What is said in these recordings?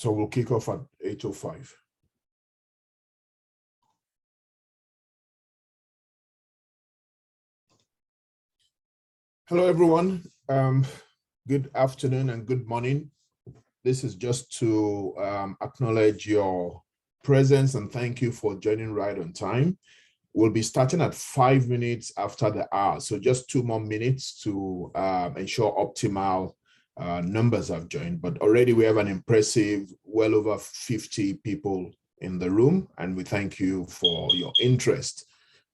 So we'll kick off at 8:05. Hello, everyone. Good afternoon and good morning. This is just to acknowledge your presence and thank you for joining right on time. We'll be starting at 5 minutes after the hour. So just 2 more minutes to ensure optimal numbers have joined. But already we have an impressive, well over 50 people in the room, and we thank you for your interest.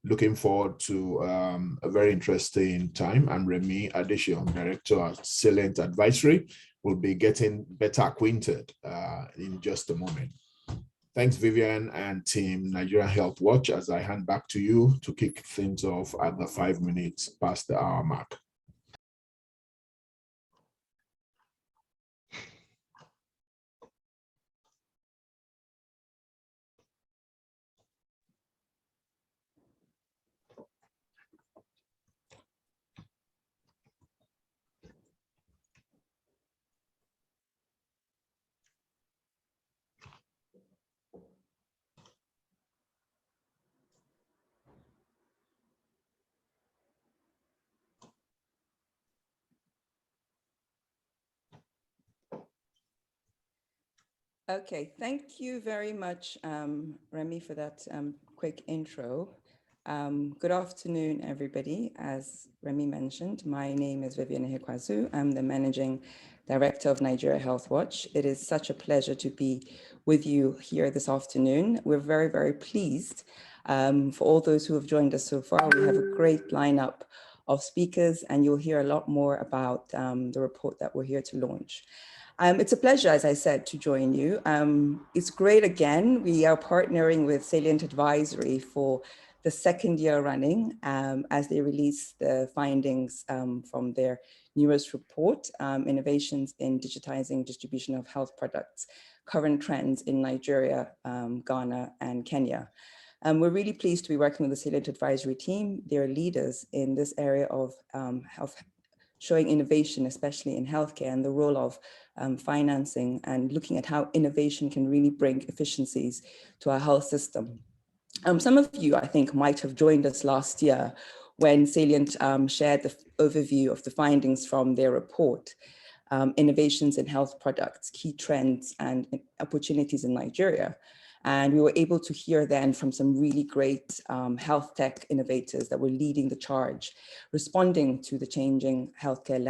Looking forward to a very interesting time. I'm Remy Adesion, Director at Salient Advisory. We'll be getting better acquainted in just a moment. Thanks, Vivian and team Nigeria Healthwatch, as I hand back to you to kick things off at the 5 minutes past the hour mark. Okay, thank you very much, Remy, for that quick intro. Good afternoon, everybody. As Remy mentioned, my name is Vivian Ehekwazu. I'm the Managing Director of Nigeria Healthwatch. It is such a pleasure to be with you here this afternoon. We're very, very pleased. For all those who have joined us so far, we have a great lineup of speakers, and you'll hear a lot more about the report that we're here to launch. It's a pleasure, as I said, to join you. It's great again. We are partnering with Salient Advisory for the second year running as they release the findings from their newest report, Innovations in Digitizing Distribution of Health Products, Current Trends in Nigeria, Ghana, and Kenya. We're really pleased to be working with the Salient Advisory team. They're leaders in this area of health, showing innovation, especially in healthcare, and the role of financing and looking at how innovation can really bring efficiencies to our health system. Some of you, I think, might have joined us last year when Salient shared the overview of the findings from their report, Innovations in Health Products, Key Trends and Opportunities in Nigeria. And we were able to hear then from some really great health tech innovators that were leading the charge, responding to the changing healthcare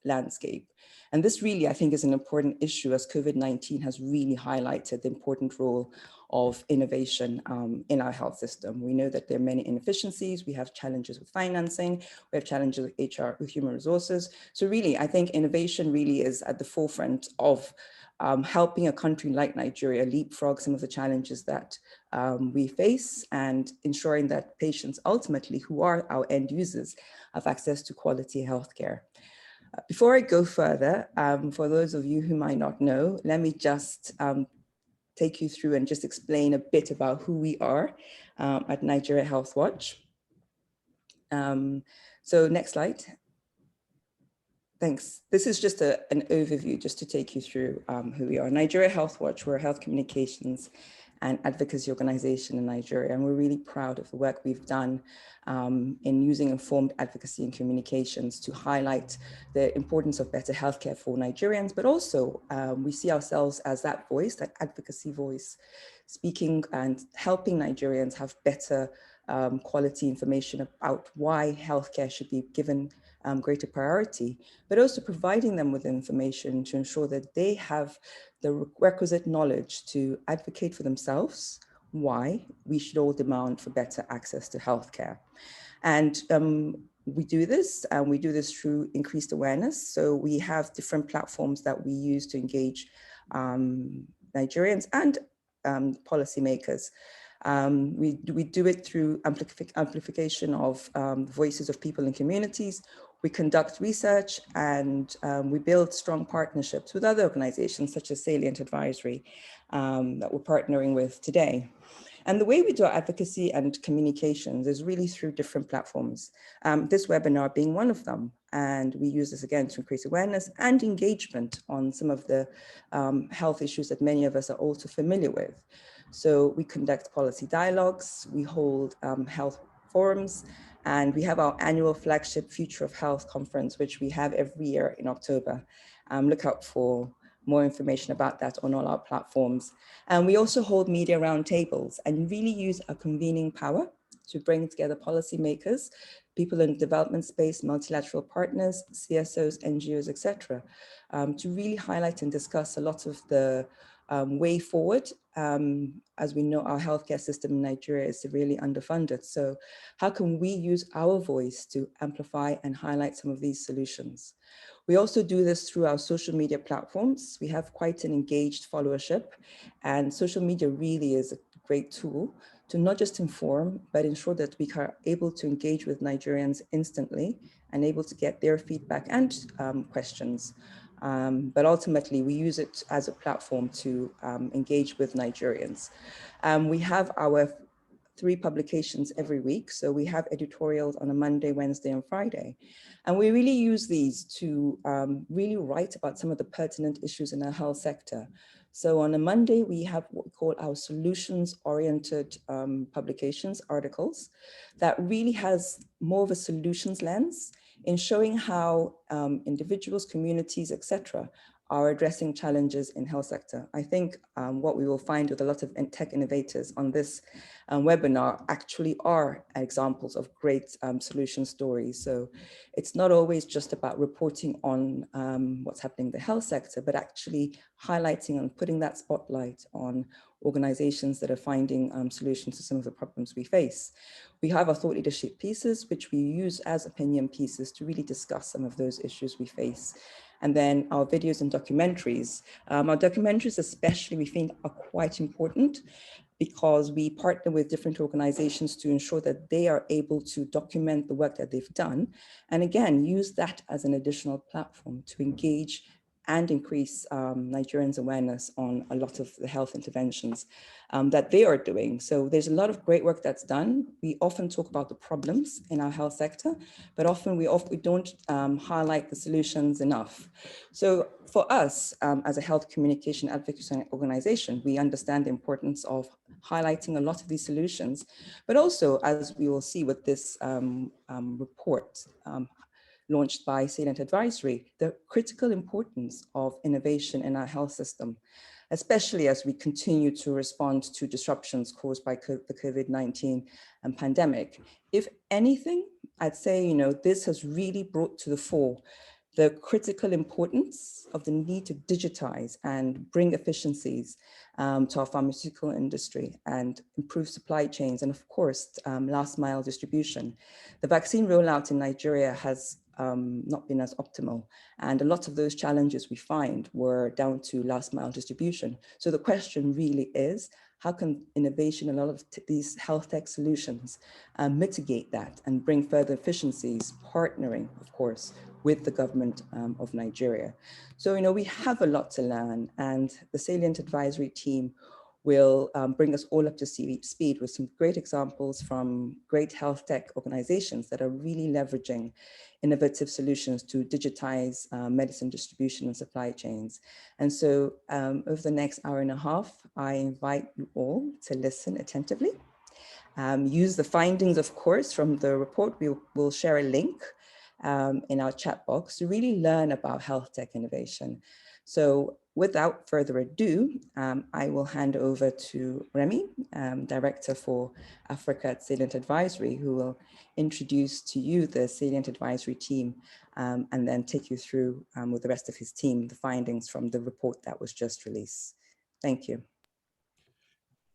landscape. And this really, I think, is an important issue as COVID-19 has really highlighted the important role of innovation in our health system. We know that there are many inefficiencies. We have challenges with financing. We have challenges with HR, with human resources. So really, I think innovation really is at the forefront of helping a country like Nigeria leapfrog some of the challenges that we face and ensuring that patients ultimately, who are our end users, have access to quality healthcare. Before I go further, for those of you who might not know, let me just take you through and just explain a bit about who we are at Nigeria Healthwatch. So next slide. Thanks. This is just an overview just to take you through who we are. Nigeria Healthwatch, we're a health communications and advocacy organization in Nigeria, and we're really proud of the work we've done in using informed advocacy and communications to highlight the importance of better healthcare for Nigerians, but also we see ourselves as that voice, that advocacy voice, speaking and helping Nigerians have better quality information about why healthcare should be given greater priority, but also providing them with information to ensure that they have the requisite knowledge to advocate for themselves why we should all demand for better access to healthcare. And we do this through increased awareness. So we have different platforms that we use to engage Nigerians and policymakers. We do it through amplification of voices of people in communities. We conduct research and we build strong partnerships with other organizations such as Salient Advisory that we're partnering with today. And the way we do our advocacy and communications is really through different platforms, this webinar being one of them. And we use this again to increase awareness and engagement on some of the health issues that many of us are also familiar with. So we conduct policy dialogues, we hold health forums, and we have our annual flagship Future of Health conference, which we have every year in October. Look out for more information about that on all our platforms. And we also hold media roundtables and really use our convening power to bring together policymakers, people in development space, multilateral partners, CSOs, NGOs, etc., to really highlight and discuss a lot of the way forward. As we know, our healthcare system in Nigeria is severely underfunded. So how can we use our voice to amplify and highlight some of these solutions? We also do this through our social media platforms. We have quite an engaged followership, and social media really is a great tool to not just inform, but ensure that we are able to engage with Nigerians instantly and able to get their feedback and questions. But ultimately, we use it as a platform to engage with Nigerians. We have our 3 publications every week. So we have editorials on a Monday, Wednesday, and Friday. And we really use these to really write about some of the pertinent issues in our health sector. So on a Monday, we have what we call our solutions-oriented publications, articles, that really has more of a solutions lens in showing how individuals, communities, etc., are addressing challenges in health sector. I think what we will find with a lot of tech innovators on this webinar actually are examples of great solution stories. So it's not always just about reporting on what's happening in the health sector, but actually highlighting and putting that spotlight on organizations that are finding solutions to some of the problems we face. We have our thought leadership pieces, which we use as opinion pieces to really discuss some of those issues we face. And then our videos and documentaries. Our documentaries especially we think are quite important because we partner with different organizations to ensure that they are able to document the work that they've done. And again, use that as an additional platform to engage and increase Nigerians' awareness on a lot of the health interventions that they are doing. So there's a lot of great work that's done. We often talk about the problems in our health sector, but often we don't highlight the solutions enough. So for us, as a health communication advocacy organization, we understand the importance of highlighting a lot of these solutions, but also, as we will see with this report, launched by Salient Advisory, the critical importance of innovation in our health system, especially as we continue to respond to disruptions caused by the COVID-19 pandemic. If anything, I'd say, this has really brought to the fore the critical importance of the need to digitize and bring efficiencies to our pharmaceutical industry and improve supply chains and, of course, last mile distribution. The vaccine rollout in Nigeria has not been as optimal. And a lot of those challenges we find were down to last mile distribution. So the question really is, how can innovation and a lot of these health tech solutions mitigate that and bring further efficiencies, partnering, of course, with the government of Nigeria. So, we have a lot to learn, and the Salient Advisory team will bring us all up to speed with some great examples from great health tech organizations that are really leveraging innovative solutions to digitize medicine distribution and supply chains. And so over the next hour and a half, I invite you all to listen attentively. Use the findings, of course, from the report. We will share a link in our chat box to really learn about health tech innovation. So without further ado, I will hand over to Remy, Director for Africa at Salient Advisory, who will introduce to you the Salient Advisory team and then take you through with the rest of his team the findings from the report that was just released. Thank you.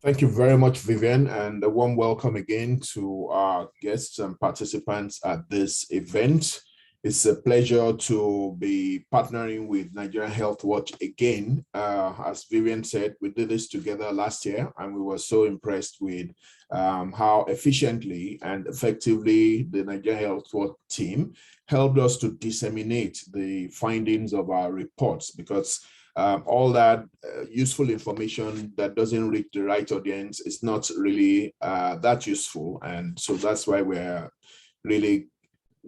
Thank you very much, Vivian, and a warm welcome again to our guests and participants at this event. It's a pleasure to be partnering with Nigerian Healthwatch again. As Vivian said, we did this together last year, and we were so impressed with how efficiently and effectively the Nigerian Healthwatch team helped us to disseminate the findings of our reports, because all that useful information that doesn't reach the right audience is not really that useful. And so that's why we're really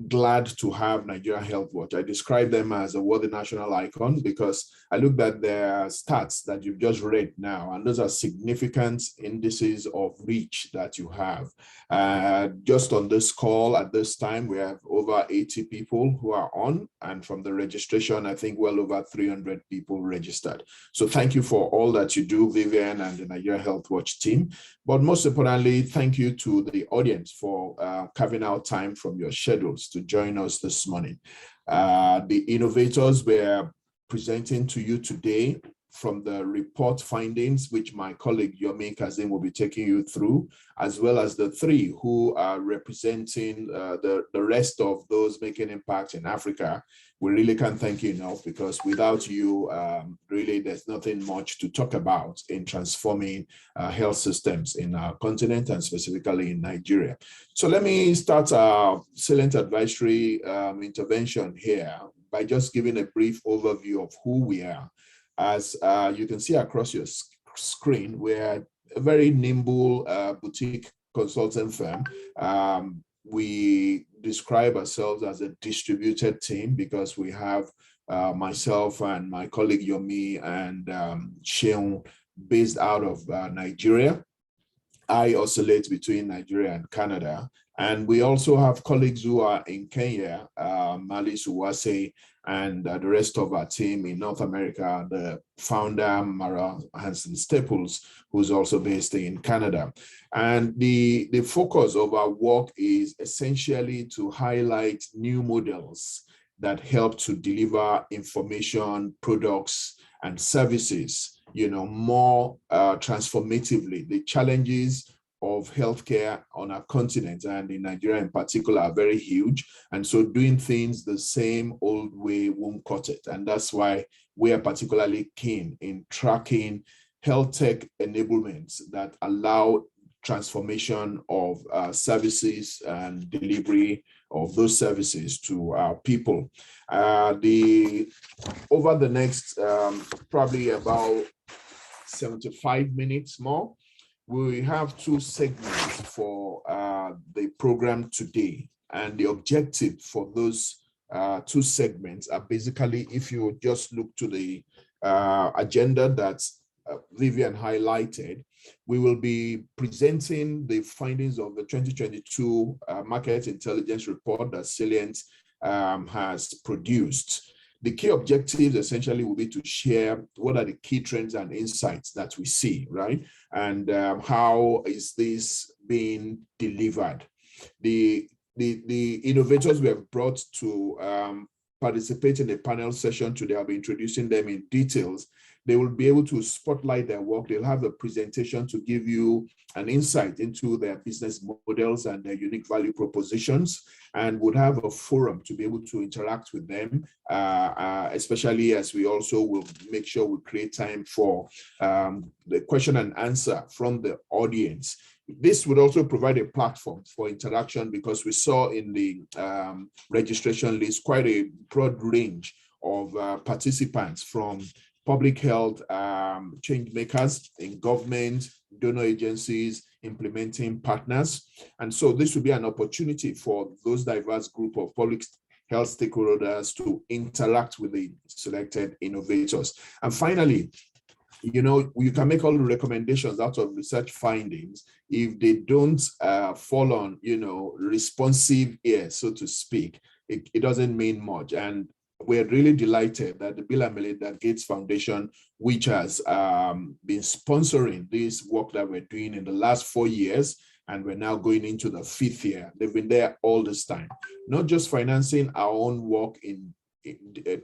glad to have Nigeria Healthwatch. I describe them as a worthy national icon because I looked at their stats that you've just read now, and those are significant indices of reach that you have. Just on this call at this time, we have over 80 people who are on, and from the registration, I think well over 300 people registered. So thank you for all that you do, Vivian and the Nigeria Healthwatch team. But most importantly, thank you to the audience for carving out time from your schedules to join us this morning. The innovators were presenting to you today from the report findings, which my colleague Yomi Kazim will be taking you through, as well as the three who are representing the rest of those making impact in Africa. We really can't thank you enough, because without you, really there's nothing much to talk about in transforming health systems in our continent and specifically in Nigeria. So let me start our Salient Advisory intervention here by just giving a brief overview of who we are. As you can see across your screen, we're a very nimble boutique consulting firm. We describe ourselves as a distributed team because we have myself and my colleague Yomi and Sheung based out of Nigeria. I oscillate between Nigeria and Canada. And we also have colleagues who are in Kenya, Mali Suwase, and the rest of our team in North America, the founder, Mara Hansen-Staples, who's also based in Canada. And the focus of our work is essentially to highlight new models that help to deliver information, products, and services, more transformatively. The challenges of healthcare on our continent and in Nigeria in particular are very huge. And so doing things the same old way won't cut it. And that's why we are particularly keen in tracking health tech enablements that allow transformation of services and delivery of those services to our people. Over the next probably about 75 minutes more, we have two segments for the program today. And the objective for those two segments are basically, if you just look to the agenda that Vivian highlighted, we will be presenting the findings of the 2022 Market Intelligence Report that Salient has produced. The key objectives essentially will be to share what are the key trends and insights that we see, right? And how is this being delivered? The innovators we have brought to participate in the panel session today, I'll be introducing them in details. They will be able to spotlight their work. They'll have a presentation to give you an insight into their business models and their unique value propositions, and would have a forum to be able to interact with them, especially as we also will make sure we create time for the question and answer from the audience. This would also provide a platform for interaction, because we saw in the registration list quite a broad range of participants from public health change makers in government, donor agencies, implementing partners. And so this will be an opportunity for those diverse group of public health stakeholders to interact with the selected innovators. And finally, you can make all the recommendations out of research findings. If they don't fall on, responsive ears, so to speak, it doesn't mean much. And we're really delighted that the Bill and Melinda Gates Foundation, which has been sponsoring this work that we're doing in the last 4 years, and we're now going into the 5th year. They've been there all this time, not just financing our own work in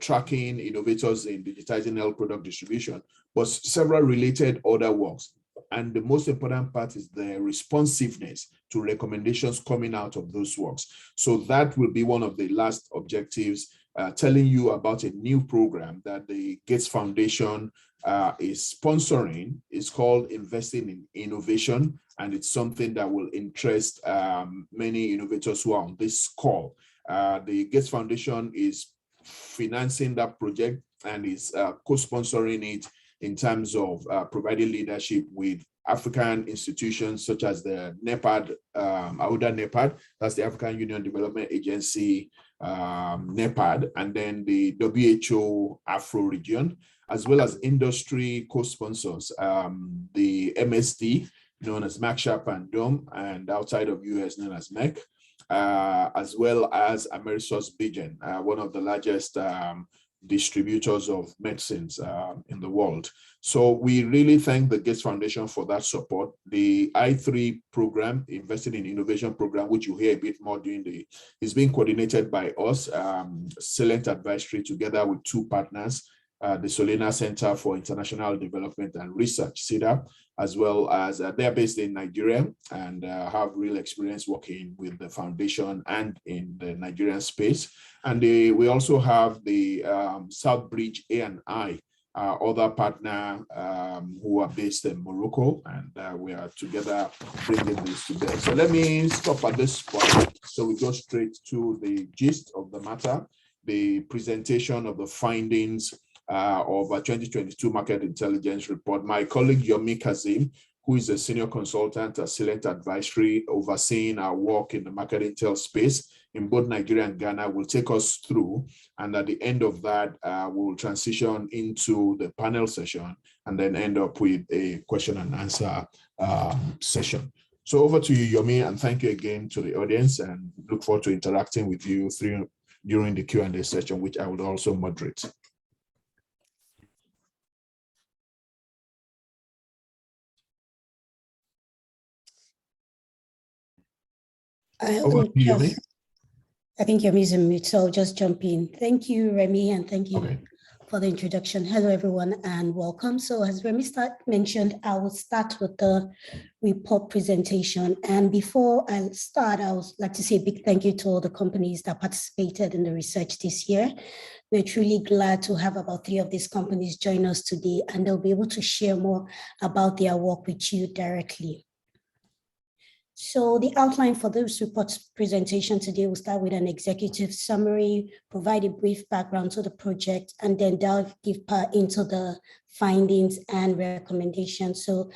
tracking innovators in digitizing health product distribution, but several related other works. And the most important part is the responsiveness to recommendations coming out of those works. So that will be one of the last objectives, telling you about a new program that the Gates Foundation is sponsoring. It's called Investing in Innovation, and it's something that will interest many innovators who are on this call. The Gates Foundation is financing that project and is co-sponsoring it in terms of providing leadership with African institutions such as the NEPAD, AUDA NEPAD, that's the African Union Development Agency, NEPAD, and then the WHO Afro region, as well as industry co-sponsors, the MSD, known as MacSharp and DOM, and outside of US known as MEC, as well as AmerisourceBergen, one of the largest distributors of medicines in the world. So we really thank the Gates Foundation for that support. The I3 program, Invested in Innovation program, which you hear a bit more during is being coordinated by us, Salient Advisory, together with two partners, the Solena Center for International Development and Research, CIDA, as well as they're based in Nigeria and have real experience working with the foundation and in the Nigerian space. And we also have the Southbridge A&I, other partner who are based in Morocco, and we are together bringing this together. So let me stop at this point. So we go straight to the gist of the matter, the presentation of the findings of a 2022 Market Intelligence Report. My colleague Yomi Kazim, who is a senior consultant at Salient Advisory, overseeing our work in the market intel space in both Nigeria and Ghana, will take us through. And at the end of that, we'll transition into the panel session and then end up with a question and answer session. So over to you, Yomi, and thank you again to the audience, and look forward to interacting with you during the Q&A session, which I would also moderate. Over to you, Yomi. I think Yomi's on mute, so I'll just jump in. Thank you, Remy, and thank you for the introduction. Hello, everyone, and welcome. So as Remy mentioned, I will start with the report presentation. And before I start, I would like to say a big thank you to all the companies that participated in the research this year. We're truly glad to have about 3 of these companies join us today, and they'll be able to share more about their work with you directly. So the outline for this report's presentation today will start with an executive summary, provide a brief background to the project, and then delve deeper into the findings and recommendations. So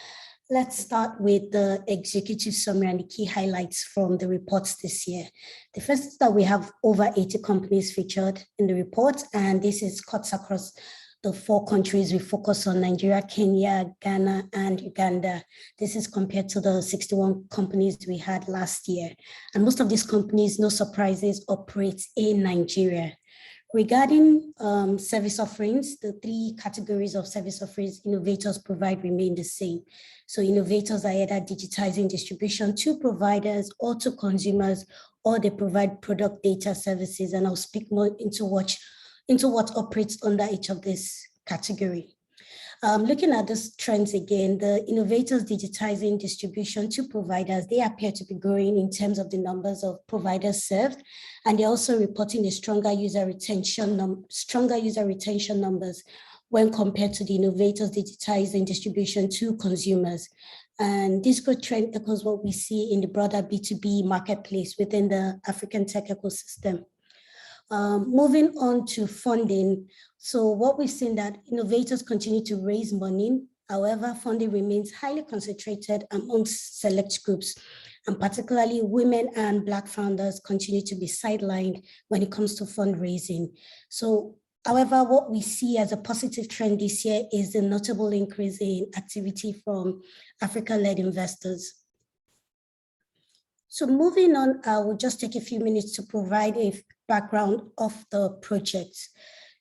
let's start with the executive summary and the key highlights from the reports this year. The first is that we have over 80 companies featured in the report, and this is cuts across the 4 countries. We focus on Nigeria, Kenya, Ghana, and Uganda. This is compared to the 61 companies we had last year. And most of these companies, no surprises, operate in Nigeria. Regarding service offerings, the 3 categories of service offerings innovators provide remain the same. So innovators are either digitizing distribution to providers or to consumers, or they provide product data services. And I'll speak more into what operates under each of this category. Looking at these trends again, the innovators digitizing distribution to providers, they appear to be growing in terms of the numbers of providers served, and they're also reporting a stronger user retention numbers when compared to the innovators digitizing distribution to consumers. And this growth trend echoes what we see in the broader B2B marketplace within the African tech ecosystem. Moving on to funding. So what we've seen that innovators continue to raise money. However, funding remains highly concentrated amongst select groups, and particularly women and Black founders continue to be sidelined when it comes to fundraising. So, however, what we see as a positive trend this year is the notable increase in activity from Africa-led investors. So moving on, I will just take a few minutes to provide a background of the project.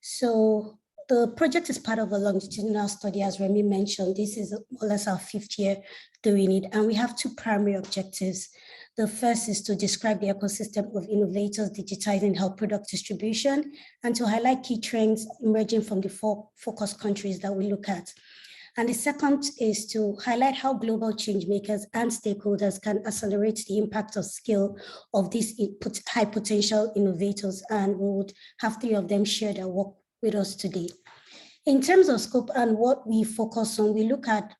So the project is part of a longitudinal study, as Remy mentioned. This is more or less our 5th year doing it, and we have 2 primary objectives. The first is to describe the ecosystem of innovators digitizing health product distribution, and to highlight key trends emerging from the 4 focus countries that we look at. And the second is to highlight how global change makers and stakeholders can accelerate the impact of scale of these high potential innovators. And we would have 3 of them share their work with us today. In terms of scope and what we focus on, we look at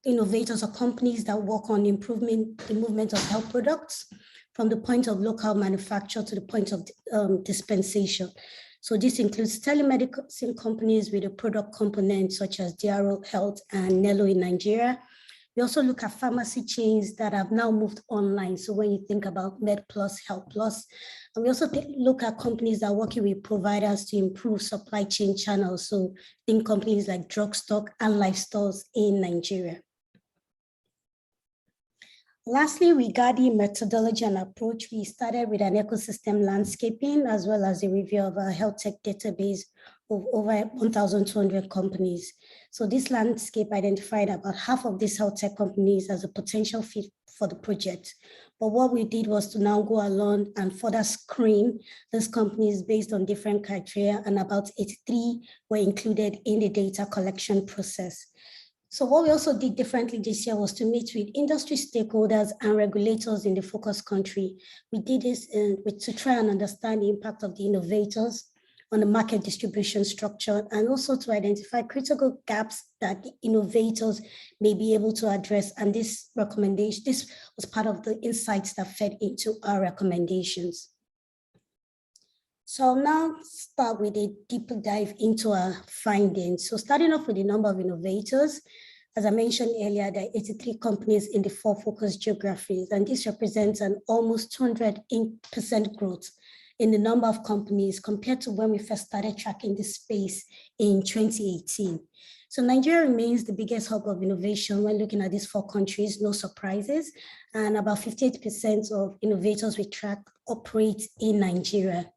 innovators or companies that work on the movement of health products from the point of local manufacture to the point of dispensation. So this includes telemedicine companies with a product component such as DRO Health and Nello in Nigeria. We also look at pharmacy chains that have now moved online. So when you think about Med Plus, Health Plus, and we also look at companies that are working with providers to improve supply chain channels. So think companies like Drugstock and Life Stores in Nigeria. Lastly, regarding methodology and approach, we started with an ecosystem landscaping as well as a review of our health tech database of over 1,200 companies. So this landscape identified about half of these health tech companies as a potential fit for the project. But what we did was to now go along and further screen these companies based on different criteria, and about 83 were included in the data collection process. So what we also did differently this year was to meet with industry stakeholders and regulators in the focus country. We did this to try and understand the impact of the innovators on the market distribution structure, and also to identify critical gaps that the innovators may be able to address. And this was part of the insights that fed into our recommendations. So I'll now start with a deeper dive into our findings. So starting off with the number of innovators, as I mentioned earlier, there are 83 companies in the 4 focus geographies, and this represents an almost 200% growth in the number of companies compared to when we first started tracking this space in 2018. So Nigeria remains the biggest hub of innovation when looking at these 4 countries, no surprises, and about 58% of innovators we track operate in Nigeria.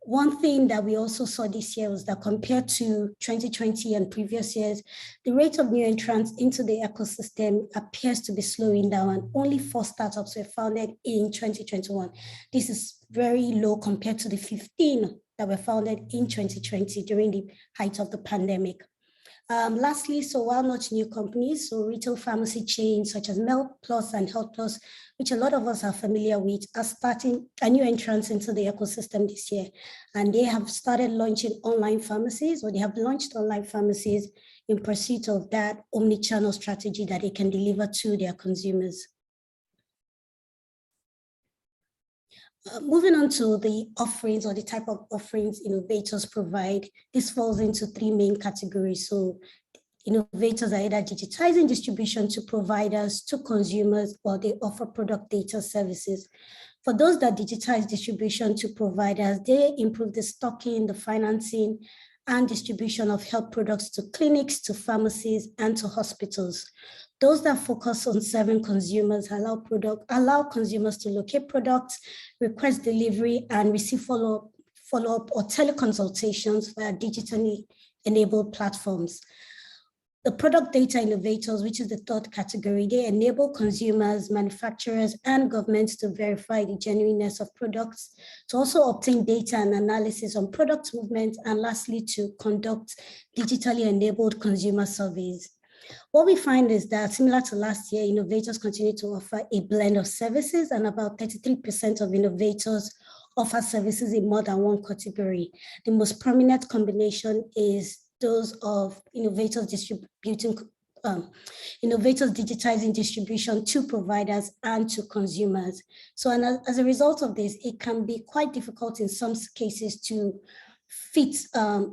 One thing that we also saw this year was that compared to 2020 and previous years, the rate of new entrants into the ecosystem appears to be slowing down, and only 4 startups were founded in 2021. This is very low compared to the 15 that were founded in 2020 during the height of the pandemic. Lastly, so while not new companies, so retail pharmacy chains such as Med Plus and Health Plus, which a lot of us are familiar with, are starting a new entrance into the ecosystem this year. And they have started launching online pharmacies, or they have launched online pharmacies in pursuit of that omni-channel strategy that they can deliver to their consumers. Moving on to the offerings, or the type of offerings innovators provide, this falls into 3 main categories. So innovators are either digitizing distribution to providers, to consumers, or they offer product data services. For those that digitize distribution to providers, they improve the stocking, the financing, and distribution of health products to clinics, to pharmacies, and to hospitals. Those that focus on serving consumers allow consumers to locate products, request delivery, and receive follow-up or teleconsultations via digitally enabled platforms. The product data innovators, which is the 3rd category, they enable consumers, manufacturers, and governments to verify the genuineness of products, to also obtain data and analysis on product movement, and lastly, to conduct digitally enabled consumer surveys. What we find is that, similar to last year, innovators continue to offer a blend of services, and about 33% of innovators offer services in more than 1 category. The most prominent combination is those of innovators digitizing distribution to providers and to consumers. So, and as a result of this, it can be quite difficult in some cases to fit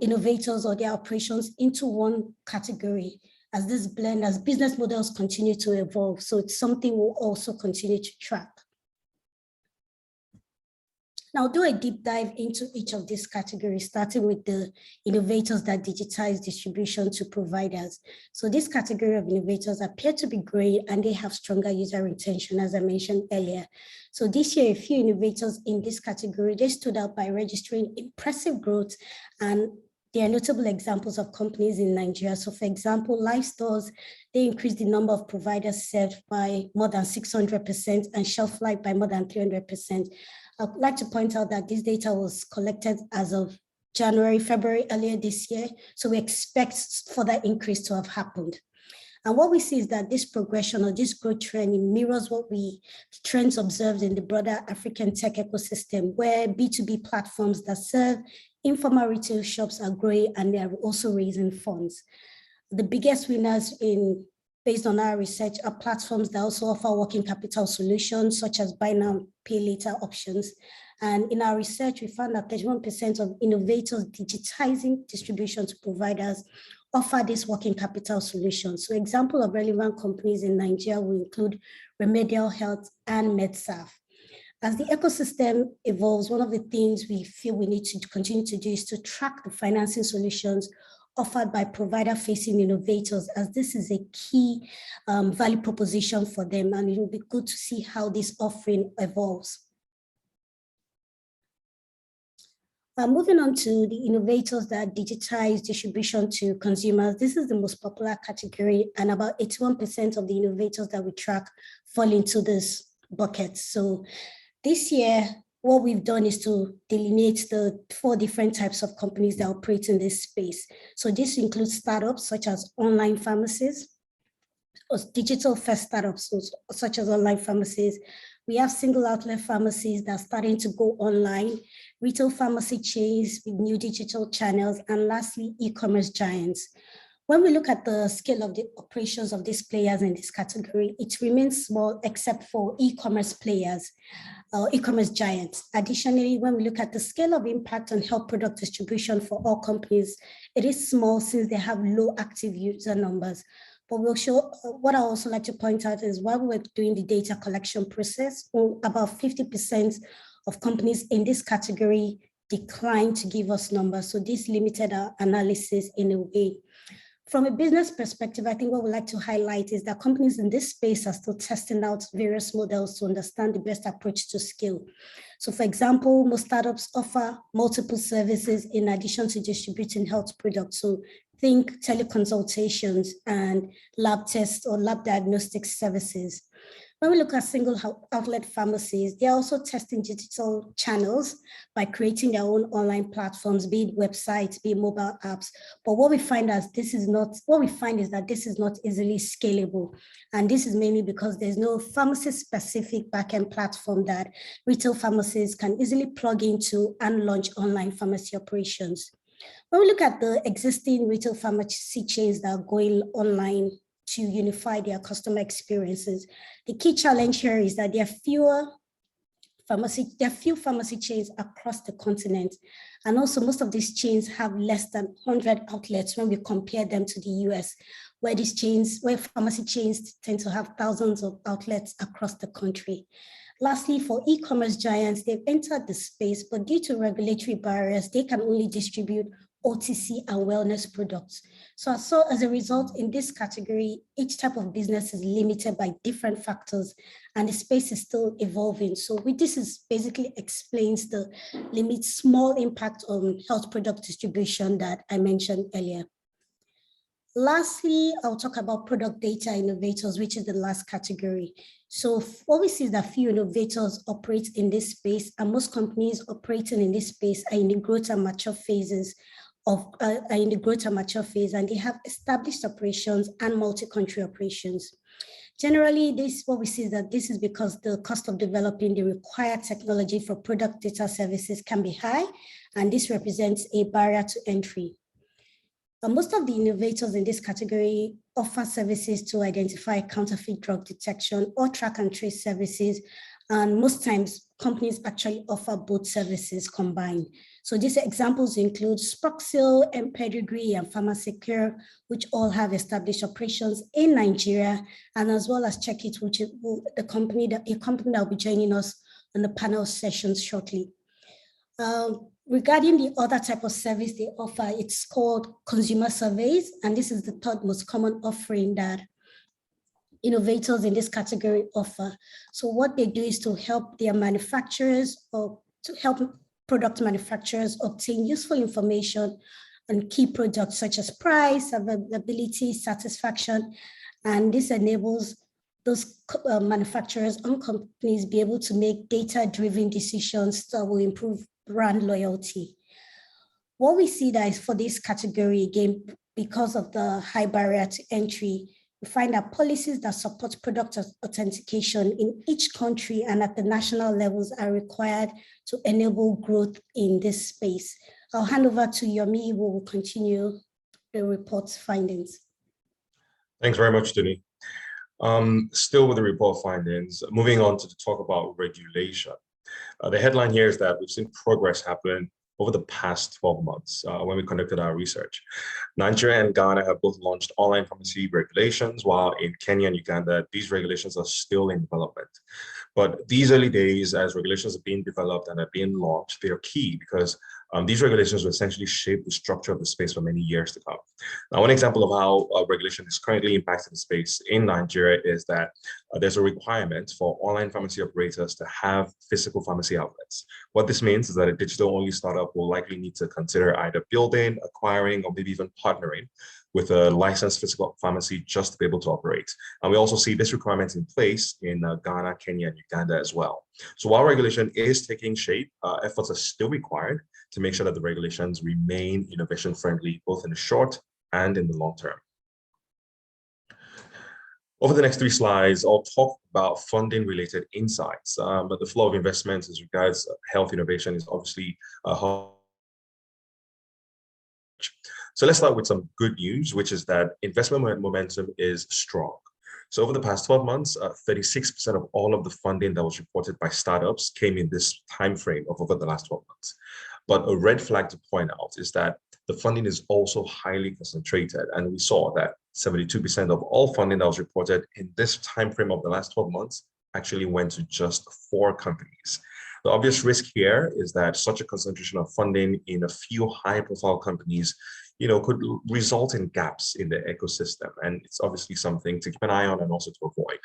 innovators or their operations into 1 category, as this blend, as business models continue to evolve. So it's something we'll also continue to track. Now, do a deep dive into each of these categories, starting with the innovators that digitize distribution to providers. So this category of innovators appear to be growing, and they have stronger user retention, as I mentioned earlier. So this year, a few innovators in this category, they stood out by registering impressive growth, and there are notable examples of companies in Nigeria. So for example, Life Stores, they increased the number of providers served by more than 600%, and Shelf Life by more than 300%. I'd like to point out that this data was collected as of January, February, earlier this year. So we expect further increase to have happened. And what we see is that this progression, or this growth trend, mirrors the trends observed in the broader African tech ecosystem, where B2B platforms that serve informal retail shops are growing, and they are also raising funds. The biggest winners based on our research are platforms that also offer working capital solutions, such as buy now, pay later options. And in our research, we found that 31% of innovators digitizing distribution to providers offer this working capital solution. So example of relevant companies in Nigeria will include Remedial Health and MedServ. As the ecosystem evolves, one of the things we feel we need to continue to do is to track the financing solutions offered by provider-facing innovators, as this is a key value proposition for them, and it will be good to see how this offering evolves. Moving on to the innovators that digitize distribution to consumers, this is the most popular category, and about 81% of the innovators that we track fall into this bucket. So this year, what we've done is to delineate the 4 different types of companies that operate in this space. So this includes startups such as online pharmacies, or digital first startups such as online pharmacies. We have single outlet pharmacies that are starting to go online, retail pharmacy chains with new digital channels, and lastly, e-commerce giants. When we look at the scale of the operations of these players in this category, it remains small except for e-commerce players, e-commerce giants. Additionally, when we look at the scale of impact on health product distribution for all companies, it is small since they have low active user numbers. But we'll show, what I also like to point out is while we're doing the data collection process, about 50% of companies in this category declined to give us numbers. So this limited our analysis in a way. From a business perspective, I think what we'd like to highlight is that companies in this space are still testing out various models to understand the best approach to scale. So for example, most startups offer multiple services in addition to distributing health products. So think teleconsultations and lab tests or lab diagnostic services. When we look at single outlet pharmacies, they're also testing digital channels by creating their own online platforms, be it websites, be it mobile apps. But what we find is that this is not easily scalable. And this is mainly because there's no pharmacy-specific backend platform that retail pharmacies can easily plug into and launch online pharmacy operations. When we look at the existing retail pharmacy chains that are going online to unify their customer experiences, the key challenge here is that there are few pharmacy chains across the continent. And also most of these chains have less than 100 outlets when we compare them to the US, where pharmacy chains tend to have thousands of outlets across the country. Lastly, for e-commerce giants, they've entered the space, but due to regulatory barriers, they can only distribute OTC and wellness products. So as a result, in this category, each type of business is limited by different factors, and the space is still evolving. So this is basically explains the small impact on health product distribution that I mentioned earlier. Lastly, I'll talk about product data innovators, which is the last category. So what we see is that few innovators operate in this space, and most companies operating in this space are in the growth and mature phases and they have established operations and multi-country operations. Generally, what we see is that this is because the cost of developing the required technology for product data services can be high, and this represents a barrier to entry. Most of the innovators in this category offer services to identify counterfeit drug detection or track and trace services. And most times companies actually offer both services combined. So these examples include Sproxil, Pedigree, and Pharmacare, which all have established operations in Nigeria, and as well as Checkit, which is a company that will be joining us on the panel sessions shortly. Regarding the other type of service they offer, it's called consumer surveys, and this is the third most common offering that innovators in this category offer. So what they do is to help their manufacturers or to help product manufacturers obtain useful information on key products such as price, availability, satisfaction, and this enables those manufacturers and companies be able to make data-driven decisions that will improve brand loyalty. What we see that is for this category, again, because of the high barrier to entry, we find that policies that support product authentication in each country and at the national levels are required to enable growth in this space. I'll hand over to Yomi, who will continue the report's findings. Thanks very much, Denny. Still with the report findings, moving on to talk about regulation. The headline here is that we've seen progress happen over the past 12 months when we conducted our research. Nigeria and Ghana have both launched online pharmacy regulations, while in Kenya and Uganda, these regulations are still in development. But these early days, as regulations are being developed and are being launched, they are key because these regulations will essentially shape the structure of the space for many years to come. Now, one example of how regulation is currently impacting the space in Nigeria is that there's a requirement for online pharmacy operators to have physical pharmacy outlets. What this means is that a digital-only startup will likely need to consider either building, acquiring, or maybe even partnering with a licensed physical pharmacy just to be able to operate. And we also see this requirement in place in Ghana, Kenya, and Uganda as well. So while regulation is taking shape, efforts are still required to make sure that the regulations remain innovation-friendly, both in the short and in the long term. Over the next 3 slides, I'll talk about funding-related insights, but the flow of investments as regards health innovation is obviously So let's start with some good news, which is that investment momentum is strong. So over the past 12 months, 36% of all of the funding that was reported by startups came in this time frame of over the last 12 months. But a red flag to point out is that the funding is also highly concentrated. And we saw that 72% of all funding that was reported in this time frame of the last 12 months actually went to just 4 companies. The obvious risk here is that such a concentration of funding in a few high-profile companies could result in gaps in the ecosystem. And it's obviously something to keep an eye on and also to avoid.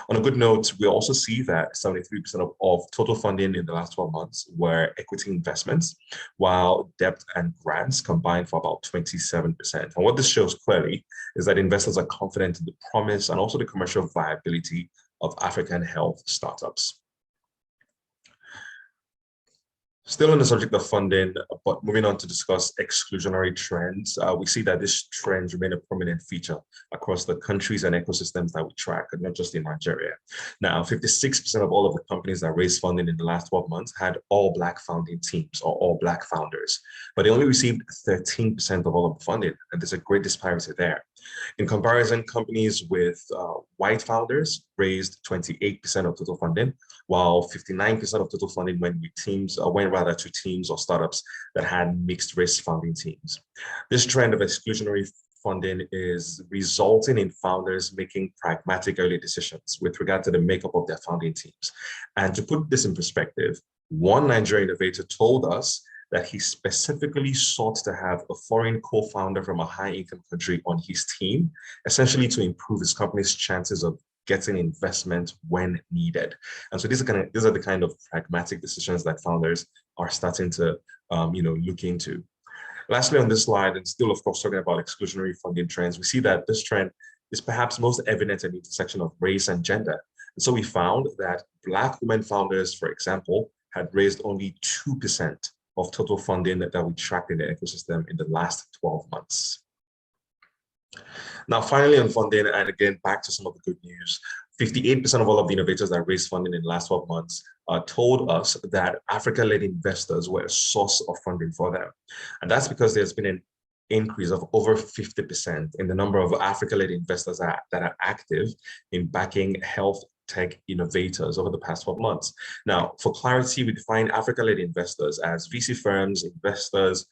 On a good note, we also see that 73% of total funding in the last 12 months were equity investments, while debt and grants combined for about 27%. And what this shows clearly is that investors are confident in the promise and also the commercial viability of African health startups. Still on the subject of funding, but moving on to discuss exclusionary trends, we see that these trends remain a prominent feature across the countries and ecosystems that we track, and not just in Nigeria. Now, 56% of all of the companies that raised funding in the last 12 months had all Black founding teams or all Black founders, but they only received 13% of all of the funding, and there's a great disparity there. In comparison, companies with white founders raised 28% of total funding, while 59% of total funding went to teams or startups that had mixed race founding teams. This trend of exclusionary funding is resulting in founders making pragmatic early decisions with regard to the makeup of their founding teams. And to put this in perspective, one Nigerian innovator told us that he specifically sought to have a foreign co-founder from a high-income country on his team, essentially to improve his company's chances of getting investment when needed. And so these are the kind of pragmatic decisions that founders are starting to look into. Lastly, on this slide, and still, of course, talking about exclusionary funding trends, we see that this trend is perhaps most evident at the intersection of race and gender. And so we found that Black women founders, for example, had raised only 2% of total funding that we tracked in the ecosystem in the last 12 months. Now, finally, on funding, and again, back to some of the good news, 58% of all of the innovators that raised funding in the last 12 months told us that Africa-led investors were a source of funding for them. And that's because there's been an increase of over 50% in the number of Africa-led investors that are active in backing health tech innovators over the past 12 months. Now, for clarity, we define Africa-led investors as VC firms, investors,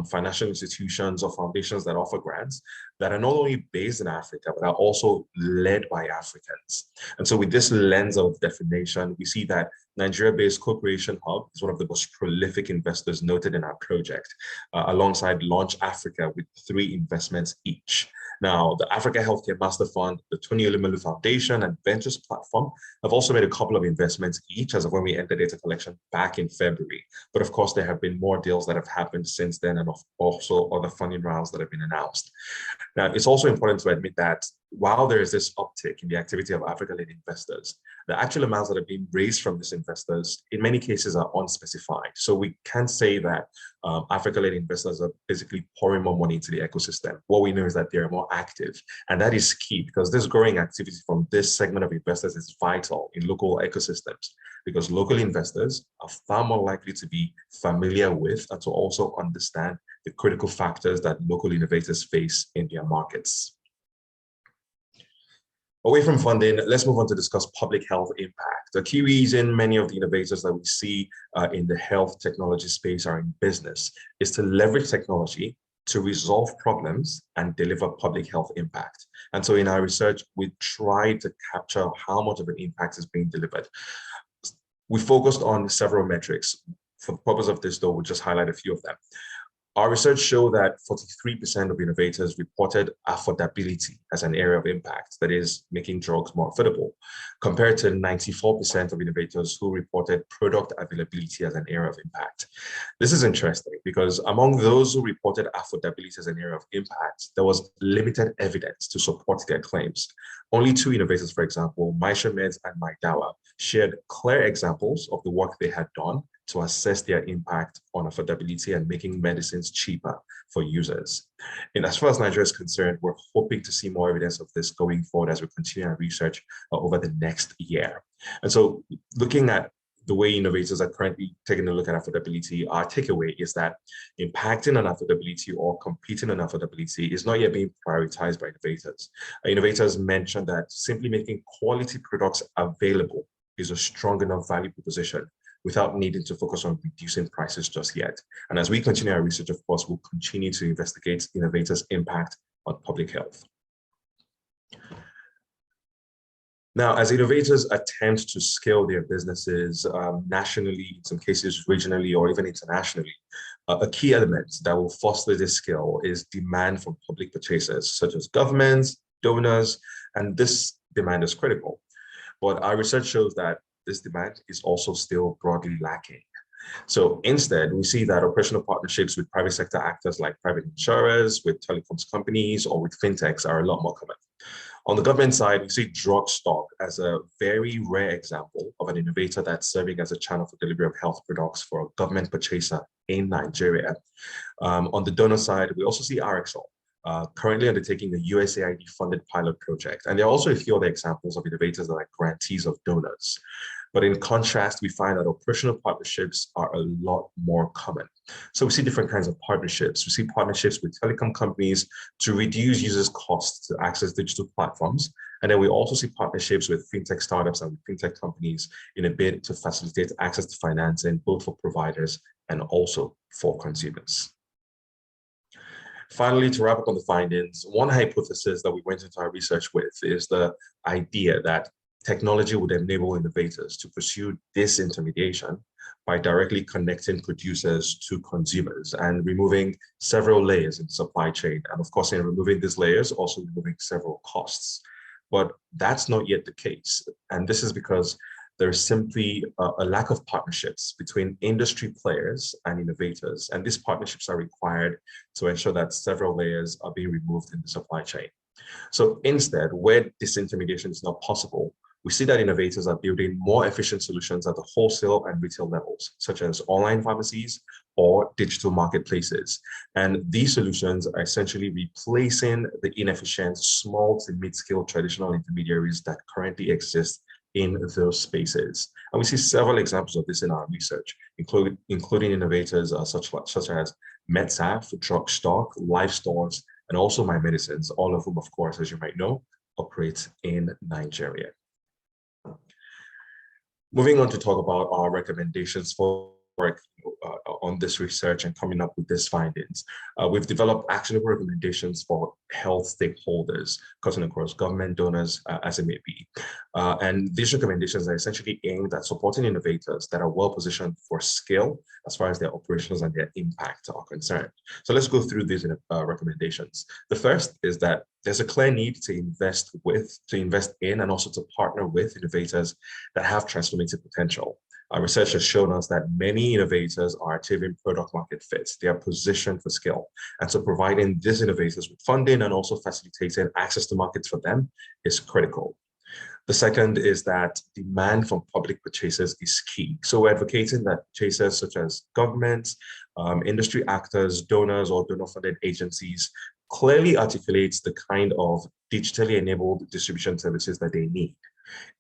financial institutions, or foundations that offer grants that are not only based in Africa, but are also led by Africans. And so with this lens of definition, we see that Nigeria-based Co-Creation Hub is one of the most prolific investors noted in our project, alongside Launch Africa with 3 investments each. Now, the Africa Healthcare Master Fund, the Tony Elumelu Foundation, and Ventures Platform have also made a couple of investments each as of when we entered data collection back in February. But of course, there have been more deals that have happened since then, and also other funding rounds that have been announced. Now, it's also important to admit that while there is this uptick in the activity of Africa-led investors, the actual amounts that are being raised from these investors, in many cases, are unspecified. So we can't say that Africa-led investors are basically pouring more money into the ecosystem. What we know is that they're more active. And that is key because this growing activity from this segment of investors is vital in local ecosystems, because local investors are far more likely to be familiar with and to also understand the critical factors that local innovators face in their markets. Away from funding, let's move on to discuss public health impact. The key reason many of the innovators that we see in the health technology space are in business is to leverage technology to resolve problems and deliver public health impact. And so in our research, we tried to capture how much of an impact is being delivered. We focused on several metrics. For the purpose of this, though, we'll just highlight a few of them. Our research showed that 43% of innovators reported affordability as an area of impact, that is, making drugs more affordable, compared to 94% of innovators who reported product availability as an area of impact. This is interesting because among those who reported affordability as an area of impact, there was limited evidence to support their claims. Only 2 innovators, for example, Meds and Mydawa, shared clear examples of the work they had done to assess their impact on affordability and making medicines cheaper for users. And as far as Nigeria is concerned, we're hoping to see more evidence of this going forward as we continue our research over the next year. And so looking at the way innovators are currently taking a look at affordability, our takeaway is that impacting on affordability or competing on affordability is not yet being prioritized by innovators. Innovators mentioned that simply making quality products available is a strong enough value proposition without needing to focus on reducing prices just yet. And as we continue our research, of course, we'll continue to investigate innovators' impact on public health. Now, as innovators attempt to scale their businesses nationally, in some cases regionally, or even internationally, a key element that will foster this scale is demand from public purchasers, such as governments, donors, and this demand is critical. But our research shows that this demand is also still broadly lacking. So instead, we see that operational partnerships with private sector actors like private insurers, with telecoms companies, or with fintechs are a lot more common. On the government side, we see drug stock as a very rare example of an innovator that's serving as a channel for delivery of health products for a government purchaser in Nigeria. On the donor side, we also see RXO, currently undertaking a USAID-funded pilot project. And there are also a few other examples of innovators that are grantees of donors. But in contrast, we find that operational partnerships are a lot more common. So we see different kinds of partnerships. We see partnerships with telecom companies to reduce users' costs to access digital platforms. And then we also see partnerships with fintech startups and with fintech companies in a bid to facilitate access to financing, both for providers and also for consumers. Finally, to wrap up on the findings, one hypothesis that we went into our research with is the idea that technology would enable innovators to pursue disintermediation by directly connecting producers to consumers and removing several layers in the supply chain. And of course, in removing these layers, also removing several costs. But that's not yet the case. And this is because there's simply a lack of partnerships between industry players and innovators. And these partnerships are required to ensure that several layers are being removed in the supply chain. So instead, where disintermediation is not possible, we see that innovators are building more efficient solutions at the wholesale and retail levels, such as online pharmacies or digital marketplaces. And these solutions are essentially replacing the inefficient small to mid-scale traditional intermediaries that currently exist in those spaces. And we see several examples of this in our research, including innovators such as MedSaf, Drugstock, Life Stores, and also My Medicines, all of whom, of course, as you might know, operate in Nigeria. Moving on to talk about our recommendations for work on this research and coming up with these findings. We've developed actionable recommendations for health stakeholders, cutting across government, donors, as it may be. And these recommendations are essentially aimed at supporting innovators that are well positioned for scale as far as their operations and their impact are concerned. So let's go through these recommendations. The first is that there's a clear need to invest in, and also to partner with innovators that have transformative potential. Our research has shown us that many innovators are achieving product market fit. They are positioned for scale. And so providing these innovators with funding and also facilitating access to markets for them is critical. The second is that demand from public purchasers is key. So we're advocating that purchasers such as governments, industry actors, donors, or donor-funded agencies clearly articulates the kind of digitally enabled distribution services that they need.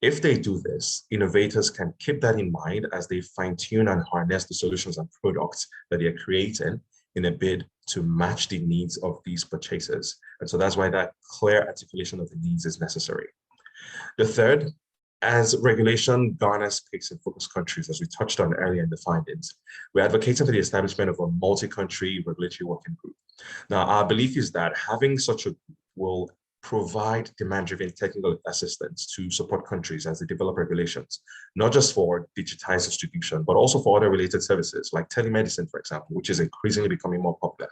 If they do this, innovators can keep that in mind as they fine-tune and harness the solutions and products that they're creating in a bid to match the needs of these purchasers. And so that's why that clear articulation of the needs is necessary. The third, as regulation garners pace in focus countries, as we touched on earlier in the findings, we're advocating for the establishment of a multi-country regulatory working group. Now, our belief is that having such a group will provide demand-driven technical assistance to support countries as they develop regulations, not just for digitized distribution, but also for other related services like telemedicine, for example, which is increasingly becoming more popular.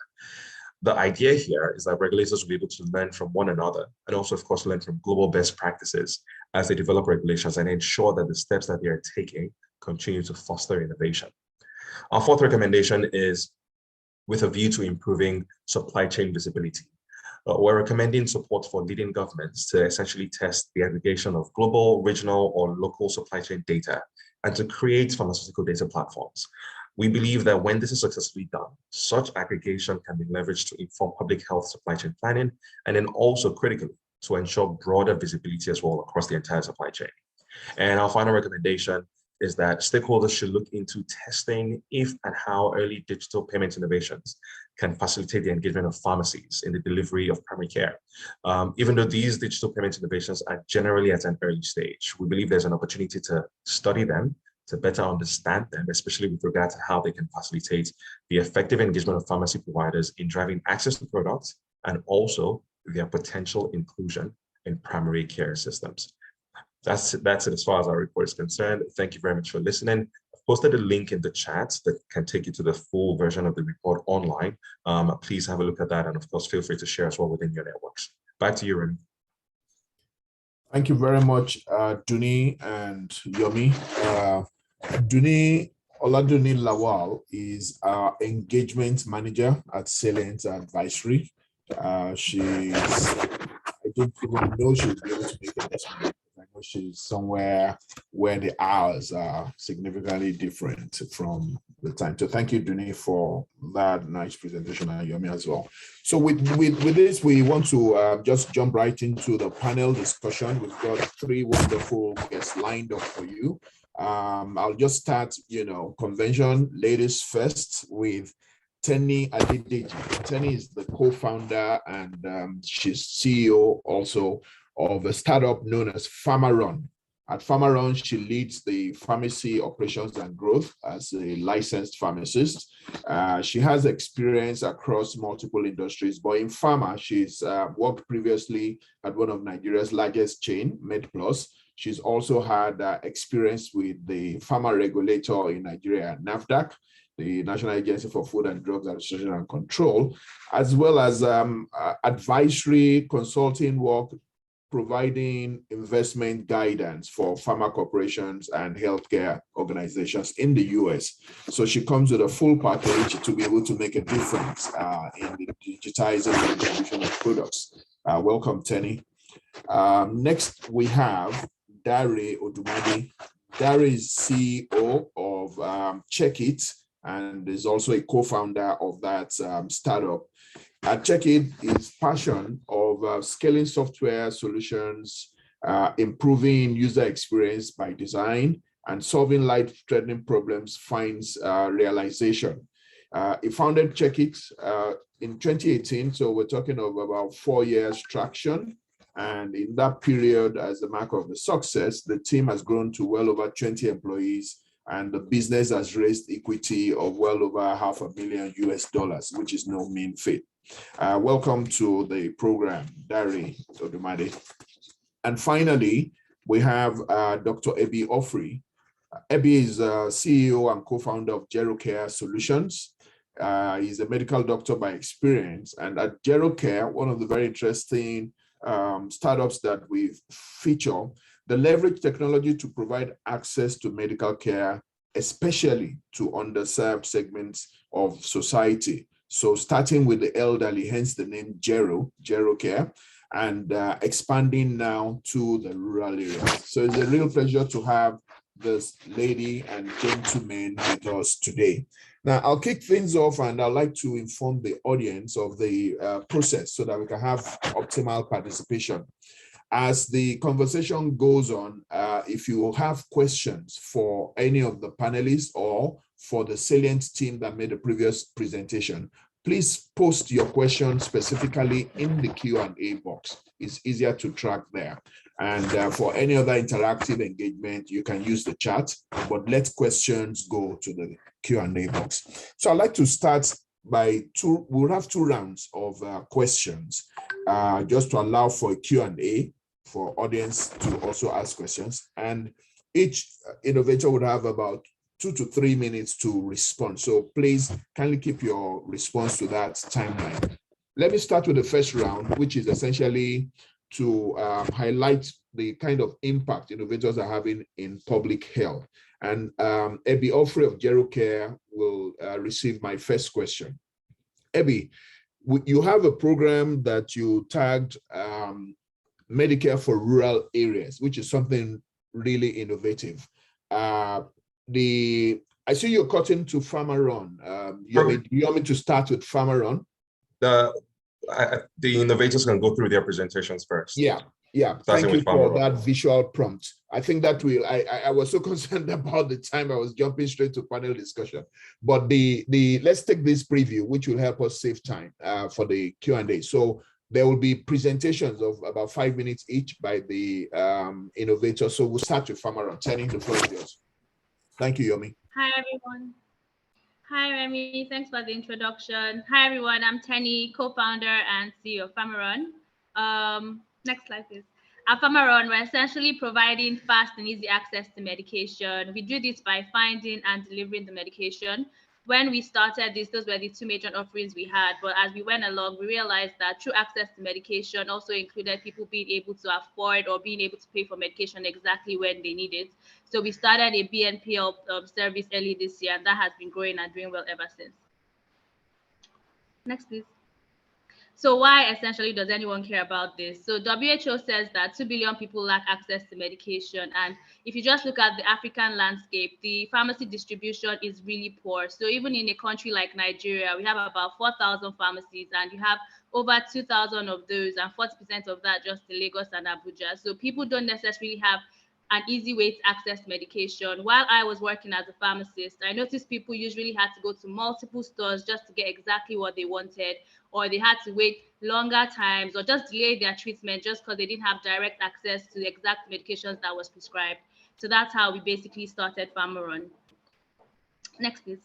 The idea here is that regulators will be able to learn from one another and also, of course, learn from global best practices as they develop regulations and ensure that the steps that they are taking continue to foster innovation. Our fourth recommendation is with a view to improving supply chain visibility. We're recommending support for leading governments to essentially test the aggregation of global, regional, or local supply chain data and to create pharmaceutical data platforms. We believe that when this is successfully done, such aggregation can be leveraged to inform public health supply chain planning, and then also critically to ensure broader visibility as well across the entire supply chain. And our final recommendation is that stakeholders should look into testing if and how early digital payment innovations can facilitate the engagement of pharmacies in the delivery of primary care. Even though these digital payment innovations are generally at an early stage, we believe there's an opportunity to study them, to better understand them, especially with regard to how they can facilitate the effective engagement of pharmacy providers in driving access to products and also their potential inclusion in primary care systems. That's it as far as our report is concerned. Thank you very much for listening. I've posted a link in the chat that can take you to the full version of the report online. Please have a look at that, and of course, feel free to share as well within your networks. Back to you, Remy. Thank you very much, Duni and Yomi. Oladuni Lawal is our engagement manager at Salient Advisory. I don't even know she'll be able to make it this morning. I know she's somewhere where the hours are significantly different from the time. So thank you, Duni, for that nice presentation, and Yomi as well. So with this, we want to just jump right into the panel discussion. We've got three wonderful guests lined up for you. I'll just start, convention ladies first with Tenny Adedeji. Tenny is the co-founder and she's CEO also of a startup known as PharmaRun. At PharmaRun, she leads the pharmacy operations and growth as a licensed pharmacist. She has experience across multiple industries, but in pharma, she's worked previously at one of Nigeria's largest chain, MedPlus. She's also had experience with the pharma regulator in Nigeria, NAFDAC, the National Agency for Food and Drugs Administration and Control, as well as advisory consulting work, providing investment guidance for pharma corporations and healthcare organizations in the US. So she comes with a full package to be able to make a difference in the digitizing and distribution of products. Welcome, Tenny. Next, we have Dare Odumade. Dare is CEO of Check It and is also a co-founder of that startup. Check It is passion of scaling software solutions, improving user experience by design, and solving life-threatening problems finds realization. He founded Check It in 2018, so we're talking of about 4 years traction. And in that period, as a mark of the success, the team has grown to well over 20 employees, and the business has raised equity of well over $500 million US, which is no mean feat. Welcome to the program, Dare Odumade. And finally, we have Dr. Ebi Offrey. Ebi is CEO and co-founder of GeroCare Solutions. He's a medical doctor by experience. And at GeroCare, one of the very interesting startups that we feature, they leverage technology to provide access to medical care, especially to underserved segments of society. So starting with the elderly, hence the name GeroCare, and expanding now to the rural areas. So it's a real pleasure to have this lady and gentleman with us today. Now, I'll kick things off, and I'd like to inform the audience of the process so that we can have optimal participation. As the conversation goes on, if you have questions for any of the panelists or for the Salient team that made the previous presentation, please post your question specifically in the Q&A box. It's easier to track there. And for any other interactive engagement, you can use the chat, but let questions go to the Q&A box. So I'd like to start by we'll have 2 rounds of questions, just to allow for a Q&A for audience to also ask questions. And each innovator would have about 2 to 3 minutes to respond. So please kindly keep your response to that timeline. Let me start with the first round, which is essentially to highlight the kind of impact innovators are having in public health. And Ebi Offrey of GeroCare will receive my first question. Ebi, you have a program that you tagged Medicare for rural areas, which is something really innovative. I see you're cutting to Farmer-Run. You want me to start with Farmer-Run? The innovators can go through their presentations first. Yeah. Thank you for that visual prompt. I think that will, I was so concerned about the time I was jumping straight to panel discussion. But let's take this preview, which will help us save time for the Q&A. So there will be presentations of about 5 minutes each by the innovators. So we'll start with Farmer-Run. Turning the floor to yours. Thank you, Yomi. Hi, everyone. Hi, Remy. Thanks for the introduction. Hi, everyone. I'm Tenny, co-founder and CEO of Farmer-Run. Next slide, please. At Farmer-Run, we're essentially providing fast and easy access to medication. We do this by finding and delivering the medication. When we started this, those were the 2 major offerings we had. But as we went along, we realized that true access to medication also included people being able to afford or being able to pay for medication exactly when they need it. So we started a BNPL service early this year, and that has been growing and doing well ever since. Next, please. So why essentially does anyone care about this? So WHO says that 2 billion people lack access to medication. And if you just look at the African landscape, the pharmacy distribution is really poor. So even in a country like Nigeria, we have about 4,000 pharmacies, and you have over 2,000 of those, and 40% of that just in Lagos and Abuja. So people don't necessarily have an easy way to access medication. While I was working as a pharmacist, I noticed people usually had to go to multiple stores just to get exactly what they wanted, or they had to wait longer times, or just delay their treatment just because they didn't have direct access to the exact medications that was prescribed. So that's how we basically started Farmer-Run. Next, please.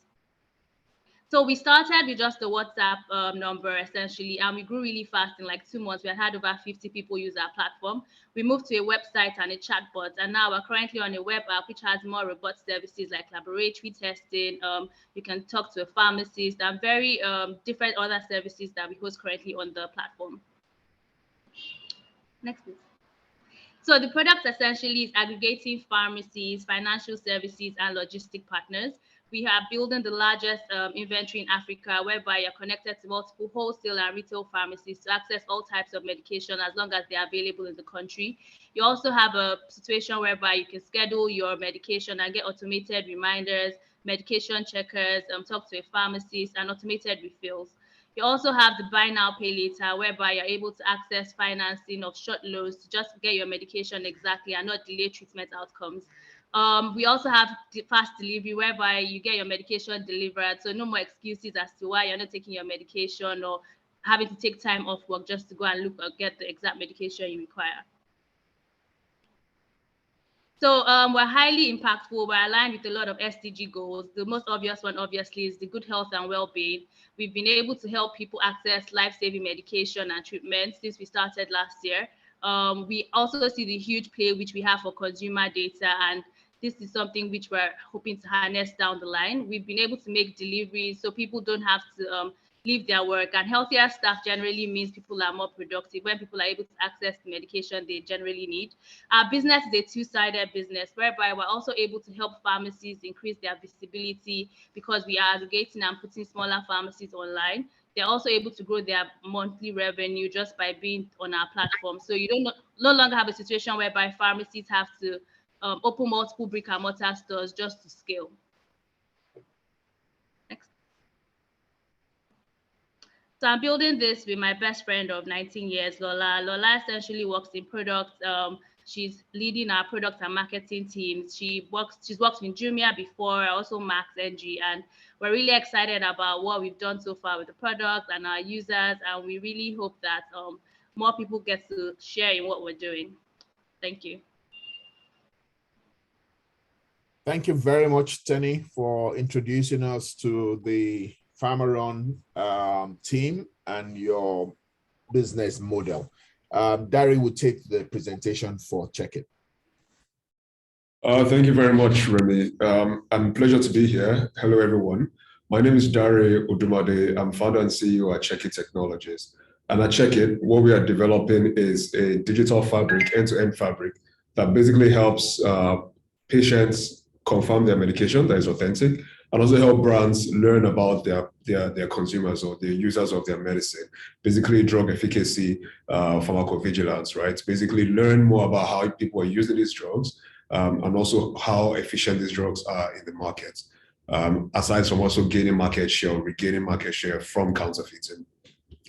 So we started with just the WhatsApp number essentially, and we grew really fast. In like 2 months, we had over 50 people use our platform. We moved to a website and a chatbot, and now we're currently on a web app which has more robust services like laboratory testing. You can talk to a pharmacist, and very different other services that we host currently on the platform. Next, please. So the product essentially is aggregating pharmacies, financial services, and logistic partners. We are building the largest inventory in Africa, whereby you're connected to multiple wholesale and retail pharmacies to access all types of medication as long as they are available in the country. You also have a situation whereby you can schedule your medication and get automated reminders, medication checkers, talk to a pharmacist, and automated refills. You also have the buy now, pay later, whereby you're able to access financing of short loans to just get your medication exactly and not delay treatment outcomes. We also have fast delivery, whereby you get your medication delivered. So no more excuses as to why you're not taking your medication or having to take time off work just to go and look or get the exact medication you require. So we're highly impactful. We're aligned with a lot of SDG goals. The most obvious one, obviously, is the good health and well-being. We've been able to help people access life-saving medication and treatment since we started last year. We also see the huge play which we have for consumer data, and this is something which we're hoping to harness down the line. We've been able to make deliveries so people don't have to leave their work, and healthier staff generally means people are more productive when people are able to access the medication they generally need. Our business is a two-sided business, whereby we're also able to help pharmacies increase their visibility because we are aggregating and putting smaller pharmacies online. They're also able to grow their monthly revenue just by being on our platform. So you no longer have a situation whereby pharmacies have to open multiple brick and mortar stores just to scale. Next. So I'm building this with my best friend of 19 years, Lola. Lola essentially works in product. she's leading our product and marketing teams. She's worked with Jumia before, also Max NG, and we're really excited about what we've done so far with the product and our users, and we really hope that more people get to share in what we're doing. Thank you. Thank you very much, Tenny, for introducing us to the Farmer-Run team and your business model. Dari will take the presentation for check-in. Thank you very much, Remy. I'm pleasure to be here. Hello, everyone. My name is Dari Udumade. I'm founder and CEO at Check It Technologies. And at Check It, what we are developing is a digital fabric, end-to-end fabric, that basically helps patients confirm their medication that is authentic, and also help brands learn about their consumers or the users of their medicine, basically drug efficacy, pharmacovigilance, right? Basically learn more about how people are using these drugs, and also how efficient these drugs are in the market, aside from also gaining market share or regaining market share from counterfeiting.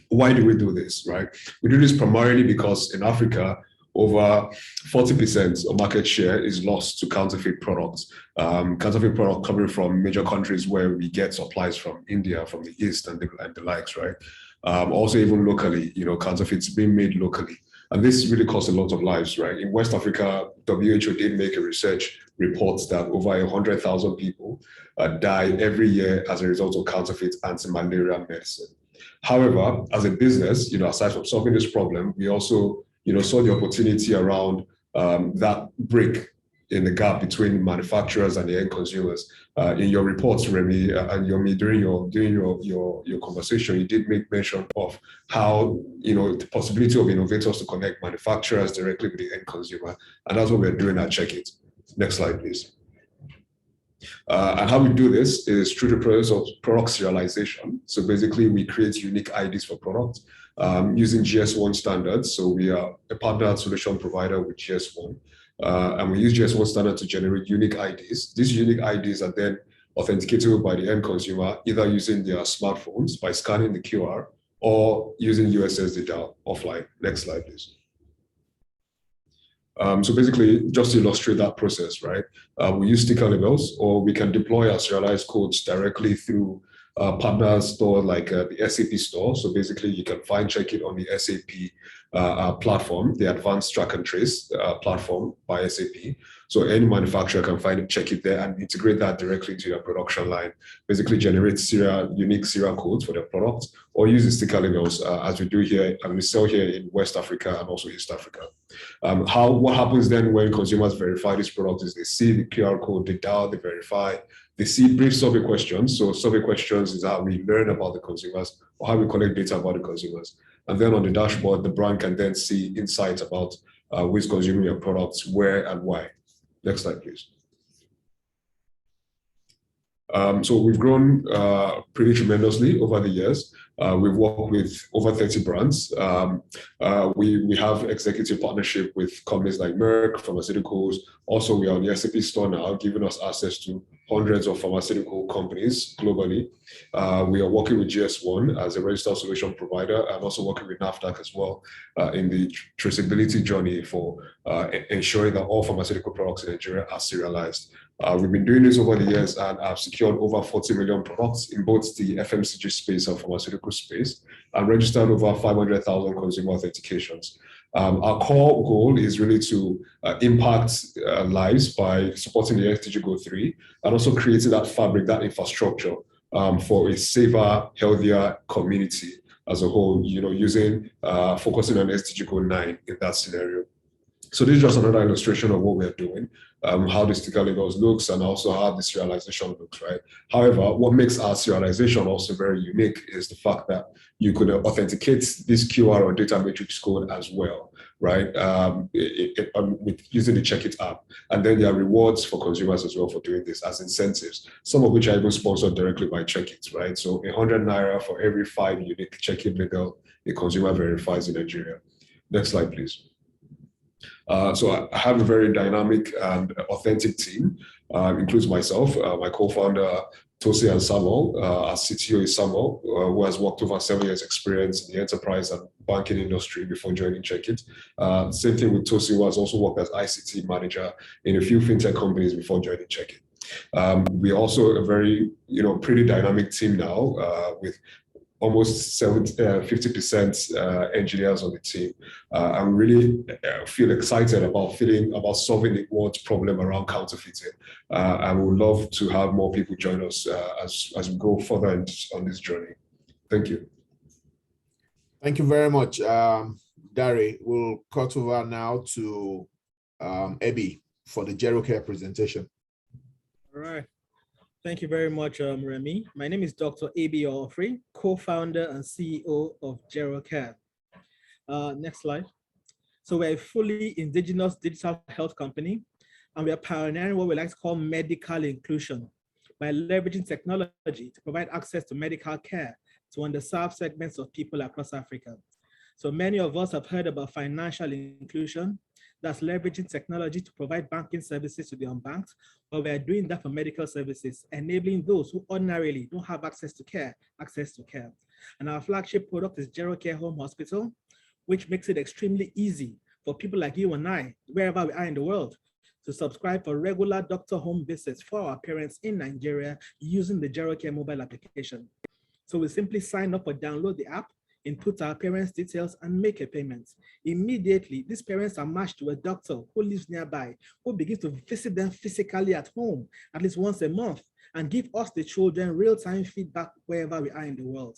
Why do we do this, right? We do this primarily because in Africa, over 40% of market share is lost to counterfeit products. Counterfeit products coming from major countries where we get supplies from India, from the East and the likes, right? Also even locally, counterfeits being made locally. And this really costs a lot of lives, right? In West Africa, WHO did make a research report that over 100,000 people die every year as a result of counterfeit anti-malaria medicine. However, as a business, aside from solving this problem, we also saw the opportunity around that break in the gap between manufacturers and the end consumers. In your reports, Remy, and Yomi, during your conversation, you did make mention of how the possibility of Innovators to connect manufacturers directly with the end consumer, and that's what we're doing at Check It. Next slide, please. And how we do this is through the process of product serialization. So basically, we create unique IDs for products using GS1 standards. So we are a partner solution provider with GS1. And we use GS1 standard to generate unique IDs. These unique IDs are then authenticatable by the end consumer, either using their smartphones by scanning the QR or using USSD offline. Next slide, please. So basically, just to illustrate that process, right? We use sticker labels, or we can deploy our serialized codes directly through partner store like the SAP store. So basically, you can find Check It on the SAP platform, the Advanced Track and Trace platform by SAP. So any manufacturer can find it, Check It there, and integrate that directly into your production line. Basically, generate unique serial codes for their products, or use the sticker labels as we do here, and we sell here in West Africa and also East Africa. What happens then when consumers verify this product is they see the QR code, they dial, they verify, they see brief survey questions. So survey questions is how we learn about the consumers or how we collect data about the consumers. And then on the dashboard, the brand can then see insights about who is consuming your products, where and why. Next slide, please. So we've grown pretty tremendously over the years. We've worked with over 30 brands. We have executive partnership with companies like Merck, pharmaceuticals. Also, we are on the SAP store now, giving us access to hundreds of pharmaceutical companies globally. We are working with GS1 as a registered solution provider, and also working with NAFDAC as well in the traceability journey for ensuring that all pharmaceutical products in Nigeria are serialized. We've been doing this over the years and have secured over 40 million products in both the FMCG space and pharmaceutical space, and registered over 500,000 consumer authentications. Our core goal is really to impact lives by supporting the SDG Goal 3, and also creating that fabric, that infrastructure for a safer, healthier community as a whole, focusing on SDG Goal 9 in that scenario. So this is just another illustration of what we're doing, how the sticker labels looks, and also how the serialization looks, right? However, what makes our serialization also very unique is the fact that you could authenticate this QR or data matrix code as well, right? With using the Check It app. And then there are rewards for consumers as well for doing this as incentives, some of which are even sponsored directly by Check It, right? So 100 Naira for every 5 unique Check It label a consumer verifies in Nigeria. Next slide, please. So I have a very dynamic and authentic team, includes myself, my co-founder, Tosi and Samuel. Our CTO is Samuel, who has worked over 7 years experience in the enterprise and banking industry before joining Checkit. Same thing with Tosi, who has also worked as ICT manager in a few fintech companies before joining Checkit. We're also a very, pretty dynamic team now with almost 50% engineers on the team. I really feel excited about solving the world's problem around counterfeiting. And we would love to have more people join us as we go further on this journey. Thank you. Thank you very much, Dari. We'll cut over now to Ebi for the GeroCare presentation. All right. Thank you very much, Remy. My name is Dr. Ebi Offrey, co-founder and CEO of GeroCare. Next slide. So we're a fully indigenous digital health company, and we are pioneering what we like to call medical inclusion by leveraging technology to provide access to medical care to underserved segments of people across Africa. So many of us have heard about financial inclusion. That's leveraging technology to provide banking services to the unbanked, but we're doing that for medical services, enabling those who ordinarily don't have access to care. And our flagship product is GeroCare Home Hospital, which makes it extremely easy for people like you and I, wherever we are in the world, to subscribe for regular doctor home visits for our parents in Nigeria using the GeroCare mobile application. So we simply sign up or download the app, input our parents' details, and make a payment. Immediately, these parents are matched to a doctor who lives nearby, who begins to visit them physically at home at least once a month and give us, the children, real-time feedback wherever we are in the world.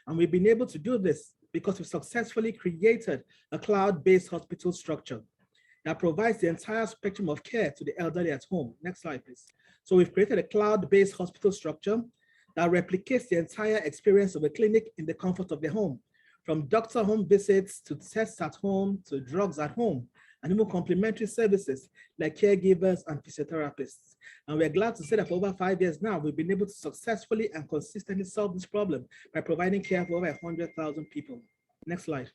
And we've been able to do this because we've successfully created a cloud-based hospital structure that provides the entire spectrum of care to the elderly at home. Next slide, please. So we've created a cloud-based hospital structure that replicates the entire experience of a clinic in the comfort of their home, from doctor home visits to tests at home to drugs at home, and even complementary services like caregivers and physiotherapists. And we're glad to say that for over 5 years now, we've been able to successfully and consistently solve this problem by providing care for over 100,000 people. Next slide.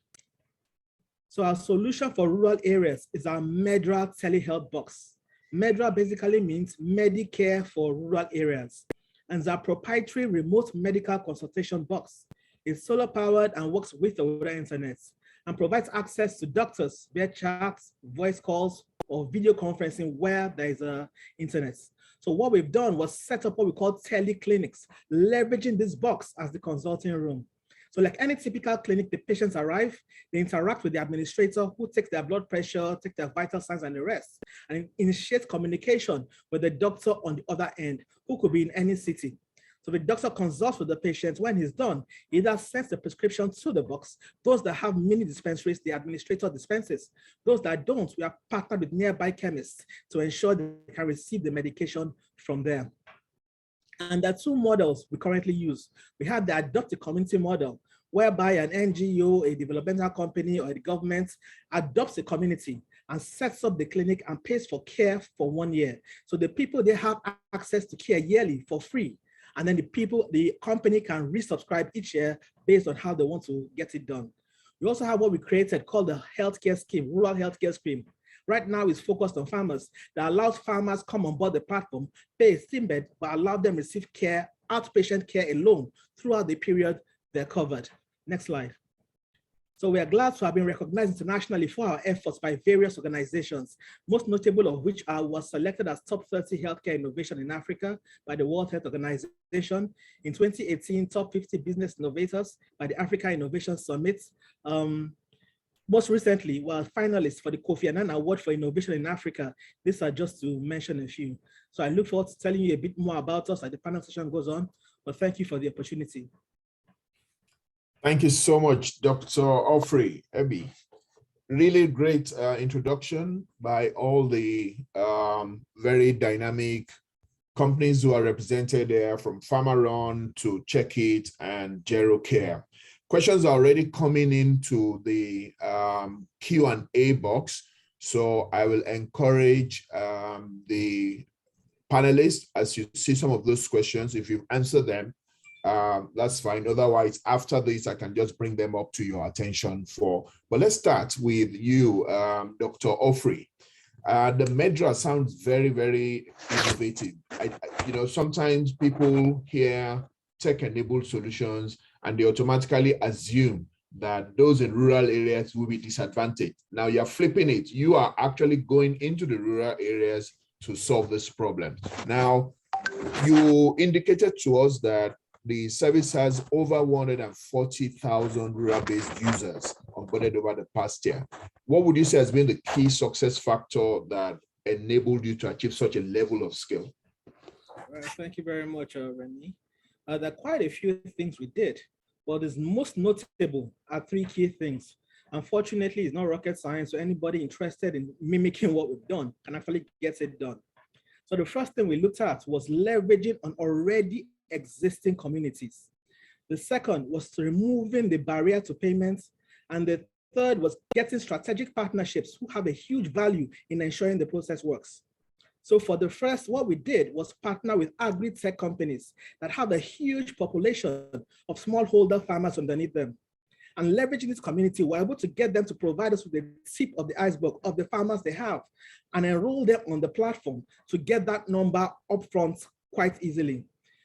So our solution for rural areas is our Medra Telehealth Box. Medra basically means Medicare for rural areas, and it's our proprietary remote medical consultation box. It's solar powered and works with or without internet, and provides access to doctors via chats, voice calls, or video conferencing where there is internet. So what we've done was set up what we call teleclinics, leveraging this box as the consulting room. So like any typical clinic, the patients arrive, they interact with the administrator who takes their blood pressure, takes their vital signs and the rest, and initiates communication with the doctor on the other end, who could be in any city. So the doctor consults with the patient. When he's done, he either sends the prescription to the box. Those that have mini dispensaries, the administrator dispenses. Those that don't, we are partnered with nearby chemists to ensure they can receive the medication from there. And there are two models we currently use. We have the adopt a community model, whereby an NGO, a developmental company, or the government adopts a community and sets up the clinic and pays for care for 1 year. So the people, they have access to care yearly for free. And then the company can resubscribe each year based on how they want to get it done. We also have what we created called the healthcare scheme, rural healthcare scheme. Right now it's focused on farmers that allows farmers come on board the platform, pay a SIMBED, but allow them receive care, outpatient care alone throughout the period they're covered. Next slide. So we are glad to have been recognized internationally for our efforts by various organizations, most notable of which was selected as top 30 healthcare innovation in Africa by the World Health Organization. In 2018, top 50 business innovators by the Africa Innovation Summit. Most recently, we are finalists for the Kofi Annan Award for Innovation in Africa. These are just to mention a few. So I look forward to telling you a bit more about us as the panel session goes on, but thank you for the opportunity. Thank you so much, Dr. Offrey, Ebi. Really great introduction by all the very dynamic companies who are represented there, from Pharmaron to Checkit and GeroCare. Questions are already coming into the Q&A box, so I will encourage the panelists, as you see some of those questions, if you've answered them, that's fine. Otherwise, after this, I can just bring them up to your attention but let's start with you, Dr. Offrey. The Medra sounds very, very innovative. Sometimes people hear tech-enabled solutions and they automatically assume that those in rural areas will be disadvantaged. Now you're flipping it. You are actually going into the rural areas to solve this problem. Now, you indicated to us that the service has over 140,000 rural-based users onboarded over the past year. What would you say has been the key success factor that enabled you to achieve such a level of skill? Thank you very much, Remy. There are quite a few things we did, but the most notable are three key things. Unfortunately, it's not rocket science, so anybody interested in mimicking what we've done can actually get it done. So the first thing we looked at was leveraging on already existing communities. The second was to removing the barrier to payments. And the third was getting strategic partnerships who have a huge value in ensuring the process works. So for the first, what we did was partner with agri-tech companies that have a huge population of smallholder farmers underneath them. And leveraging this community, we're able to get them to provide us with the tip of the iceberg of the farmers they have and enroll them on the platform to get that number upfront quite easily.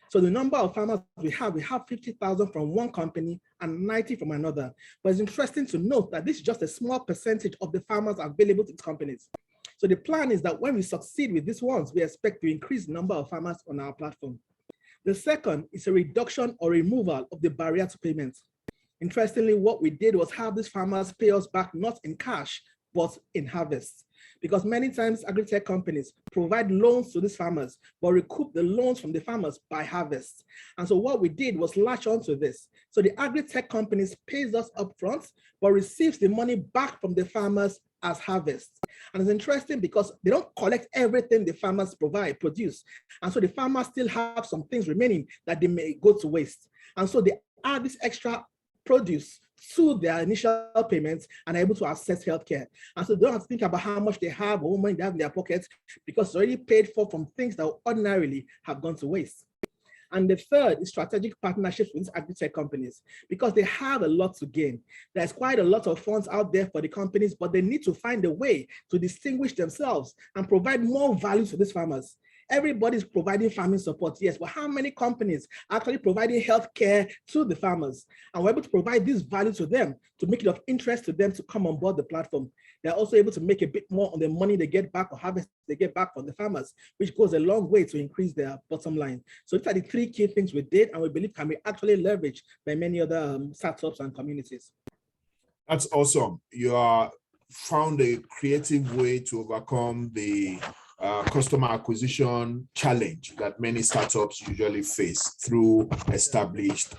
So the number of farmers we have 50,000 from one company and 90 from another. But it's interesting to note that this is just a small percentage of the farmers available to these companies. So the plan is that when we succeed with these ones, we expect to increase the number of farmers on our platform. The second is a reduction or removal of the barrier to payments. Interestingly, what we did was have these farmers pay us back not in cash, but in harvest. Because many times agri-tech companies provide loans to these farmers, but recoup the loans from the farmers by harvest. And so what we did was latch onto this. So the agri-tech companies pays us upfront, but receives the money back from the farmers as harvest. And it's interesting because they don't collect everything the farmers produce. And so the farmers still have some things remaining that they may go to waste. And so they add this extra produce to their initial payments and are able to access healthcare. And so they don't have to think about how much they have or how much they have in their pockets because it's already paid for from things that would ordinarily have gone to waste. And the third is strategic partnerships with agri-tech companies because they have a lot to gain. There's quite a lot of funds out there for the companies, but they need to find a way to distinguish themselves and provide more value to these farmers. Everybody's providing farming support, yes, but how many companies are actually providing healthcare to the farmers? And we're able to provide this value to them to make it of interest to them to come on board the platform. They're also able to make a bit more on the money they get back or harvest they get back from the farmers, which goes a long way to increase their bottom line. So these are the three key things we did and we believe can be actually leveraged by many other startups and communities. That's awesome. You are found a creative way to overcome the customer acquisition challenge that many startups usually face through established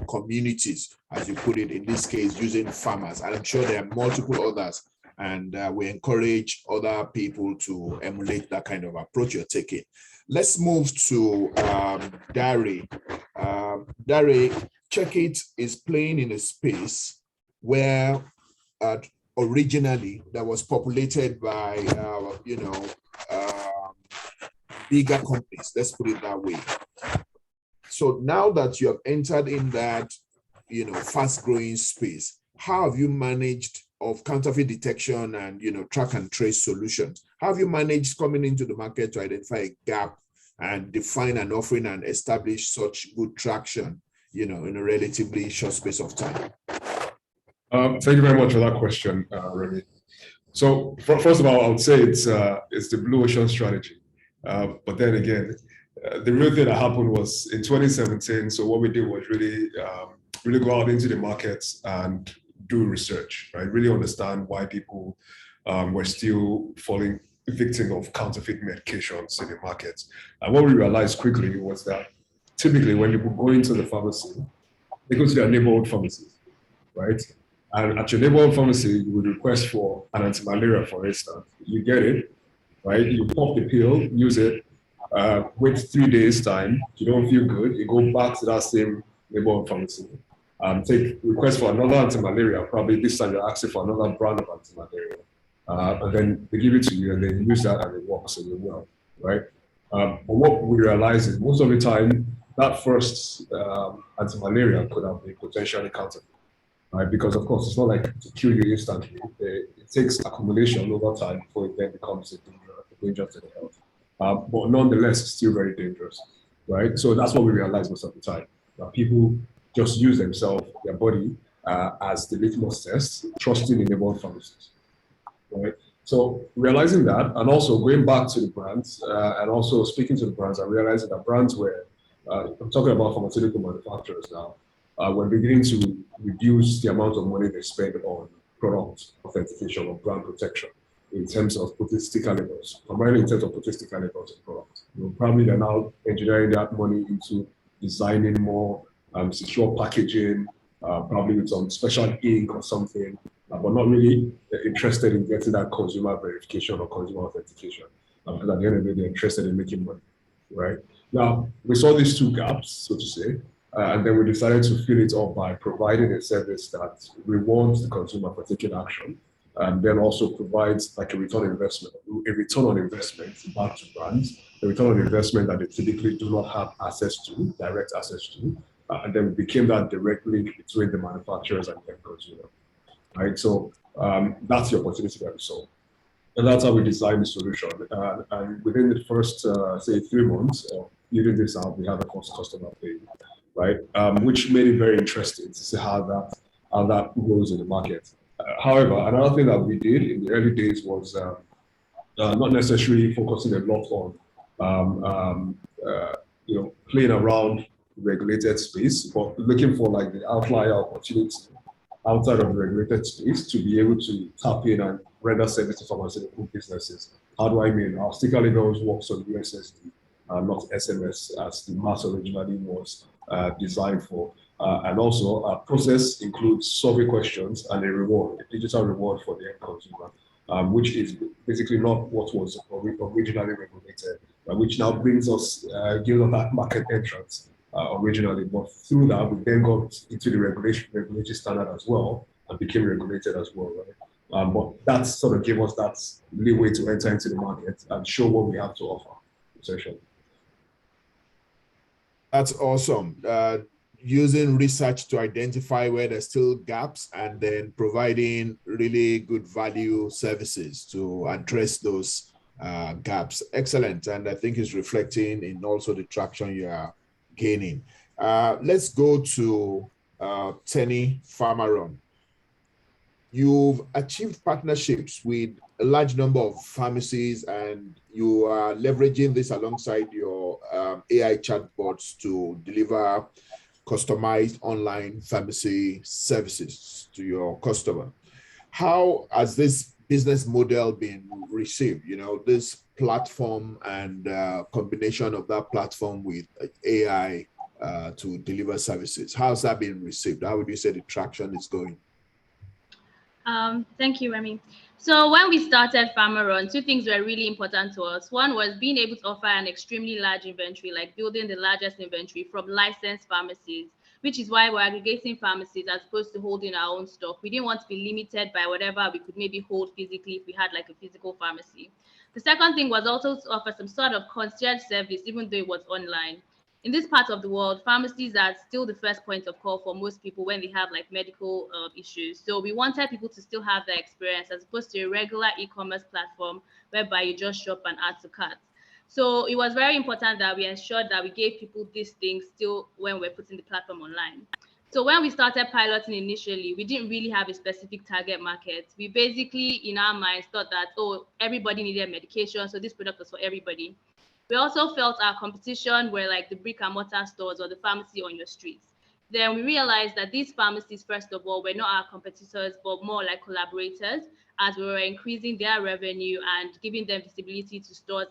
communities, as you put it, in this case, using farmers. And I'm sure there are multiple others. And we encourage other people to emulate that kind of approach you're taking. Let's move to Dari. Dari, Checkit is playing in a space where originally that was populated by bigger companies, let's put it that way. So now that you have entered in that fast-growing space, how have you managed of counterfeit detection and track and trace solutions? How have you managed coming into the market to identify a gap and define an offering and establish such good traction in a relatively short space of time? Thank you very much for that question, Remy. So first of all, I would say it's the blue ocean strategy. But then again, the real thing that happened was in 2017. So what we did was really go out into the markets and do research, right? Really understand why people were still falling victim of counterfeit medications in the markets. And what we realized quickly was that typically when people go into the pharmacy, they go to their neighborhood pharmacy, right? And at your neighborhood pharmacy, you would request for an anti-malaria, for instance. You get it, right? You pop the pill, use it, wait 3 days time, you don't feel good, you go back to that same neighborhood pharmacy, take request for another anti-malaria, probably this time you're asking for another brand of anti-malaria. And then they give it to you and then you use that and it works and you're well, right? But what we realize is most of the time, that first anti-malaria could have been potentially counterfeit. right? Because of course, it's not like to kill you instantly. It takes accumulation over time before it then becomes a danger to the health. But nonetheless, it's still very dangerous, right? So that's what we realize most of the time. People just use themselves, their body, as the litmus test, trusting in the world pharmacies, right? So realizing that, and also going back to the brands, and also speaking to the brands, and realizing that brands were, I'm talking about pharmaceutical manufacturers now, we're beginning to reduce the amount of money they spend on product authentication or brand protection in terms of putting sticker labels, primarily in terms of putting sticker labels on products. Probably they're now engineering that money into designing more secure packaging, probably with some special ink or something, but not really interested in getting that consumer verification or consumer authentication. Because at the end of the day, they're interested in making money, right? Now, we saw these two gaps, so to say, and then we decided to fill it up by providing a service that rewards the consumer for taking action, and then also provides like a return on investment back to brands, a return on investment that they typically do not have access to, direct access to, and then it became that direct link between the manufacturers and the consumer, right? So that's the opportunity that we saw. And that's how we designed the solution. And within the first, say, 3 months of building this out, we had a first customer paying, right? Which made it very interesting to see how that goes in the market. However, another thing that we did in the early days was not necessarily focusing a lot on, playing around regulated space, but looking for like the outlier opportunity outside of the regulated space to be able to tap in and render service to pharmaceutical businesses. How do I mean? Our sticker labels works on USSD, not SMS, as the mass originally was designed for. And also, our process includes survey questions and a reward, a digital reward for the end consumer, which is basically not what was originally regulated, which now brings us, gives us that market entrance. Originally, but through that, we then got into the regulatory standard as well and became regulated as well, right? But that sort of gave us that leeway to enter into the market and show what we have to offer, essentially. That's awesome. Using research to identify where there's still gaps and then providing really good value services to address those gaps. Excellent. And I think it's reflecting in also the traction you are gaining. Let's go to Tenny Farmaron. You've achieved partnerships with a large number of pharmacies, and you are leveraging this alongside your AI chatbots to deliver customized online pharmacy services to your customer. How has this business model been received? You know, this platform and combination of that platform with AI to deliver services. How's that been received? How would you say the traction is going? Thank you, Remy. So when we started Farmaron, 2 things were really important to us. One was being able to offer an extremely large inventory, like building the largest inventory from licensed pharmacies, which is why we're aggregating pharmacies as opposed to holding our own stock. We didn't want to be limited by whatever we could maybe hold physically if we had like a physical pharmacy. The second thing was also to offer some sort of concierge service, even though it was online. In this part of the world, pharmacies are still the first point of call for most people when they have like medical issues. So we wanted people to still have that experience as opposed to a regular e-commerce platform whereby you just shop and add to cart. So it was very important that we ensured that we gave people these things still when we're putting the platform online. So when we started piloting initially, we didn't really have a specific target market. We basically, in our minds, thought that, oh, everybody needed medication, so this product was for everybody. We also felt our competition were like the brick and mortar stores or the pharmacy on your streets. Then we realized that these pharmacies, first of all, were not our competitors, but more like collaborators, as we were increasing their revenue and giving them visibility to stores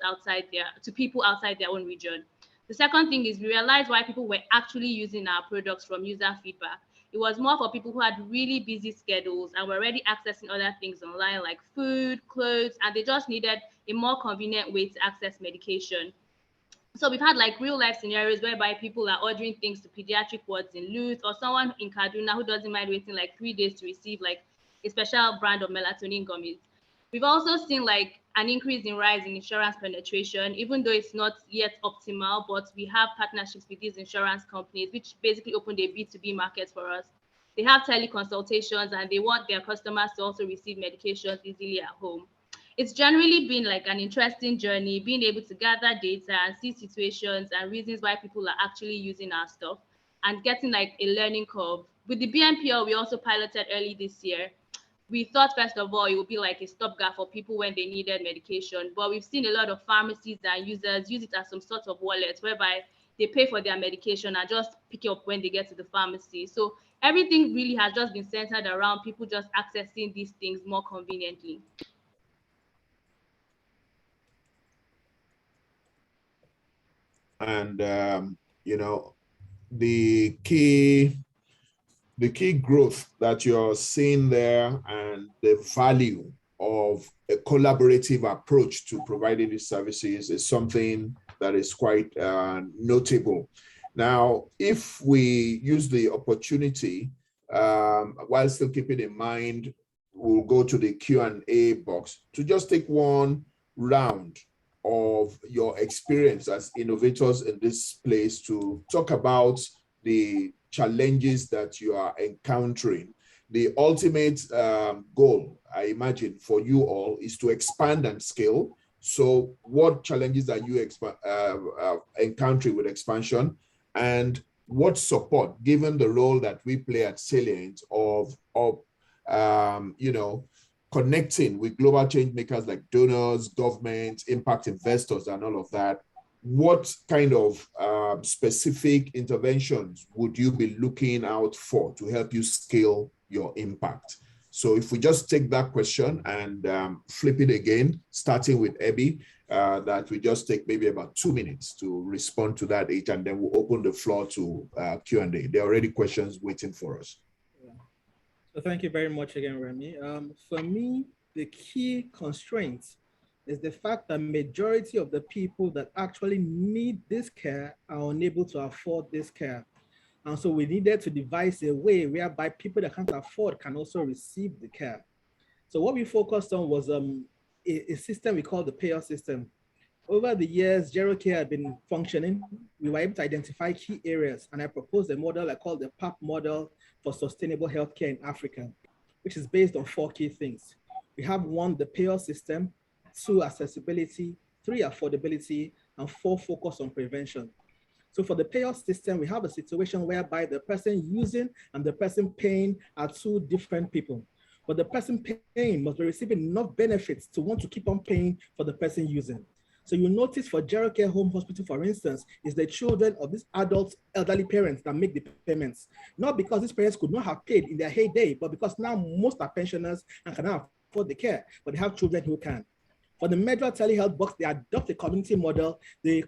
to people outside their own region. The second thing is we realized why people were actually using our products from user feedback. It was more for people who had really busy schedules and were already accessing other things online like food, clothes, and they just needed a more convenient way to access medication. So we've had like real life scenarios whereby people are ordering things to pediatric wards in Lut, or someone in Kaduna who doesn't mind waiting like 3 days to receive like a special brand of melatonin gummies. We've also seen like an increase in rise in insurance penetration, even though it's not yet optimal, but we have partnerships with these insurance companies, which basically opened a B2B market for us. they have teleconsultations and they want their customers to also receive medications easily at home. It's generally been like an interesting journey, being able to gather data and see situations and reasons why people are actually using our stuff and getting like a learning curve. With the BNPL, we also piloted early this year. We thought, first of all, it would be like a stopgap for people when they needed medication, but we've seen a lot of pharmacies and users use it as some sort of wallet whereby they pay for their medication and just pick it up when they get to the pharmacy. So everything really has just been centered around people just accessing these things more conveniently. And you know, the key growth that you're seeing there and the value of a collaborative approach to providing these services is something that is quite notable. Now, if we use the opportunity, while still keeping in mind, we'll go to the Q&A box to just take one round of your experience as innovators in this place to talk about the challenges that you are encountering. The ultimate goal, I imagine, for you all is to expand and scale. So what challenges are you encountering with expansion, and what support, given the role that we play at Salient of you know, connecting with global change makers like donors, governments, impact investors, and all of that, what kind of specific interventions would you be looking out for to help you scale your impact? So if we just take that question and flip it again, starting with Abby, that we just take maybe about 2 minutes to respond to that each, and then we'll open the floor to Q&A. There are already questions waiting for us. So thank you very much again, Remy. For me, the key constraint is the fact that majority of the people that actually need this care are unable to afford this care. And so we needed to devise a way whereby people that can't afford can also receive the care. So what we focused on was a system we call the payer system. Over the years, GeroCare had been functioning. We were able to identify key areas, and I proposed a model I call the PAP model for sustainable healthcare in Africa, which is based on 4 key things. We have 1, the payer system, 2, accessibility, 3, affordability, and 4, focus on prevention. So for the payer system, we have a situation whereby the person using and the person paying are 2 different people. But the person paying must be receiving enough benefits to want to keep on paying for the person using. So you notice for GeroCare Home Hospital, for instance, is the children of these adult elderly parents that make the payments. Not because these parents could not have paid in their heyday, but because now most are pensioners and cannot afford the care, but they have children who can. For the Medra Telehealth Box, they adopt a community model. The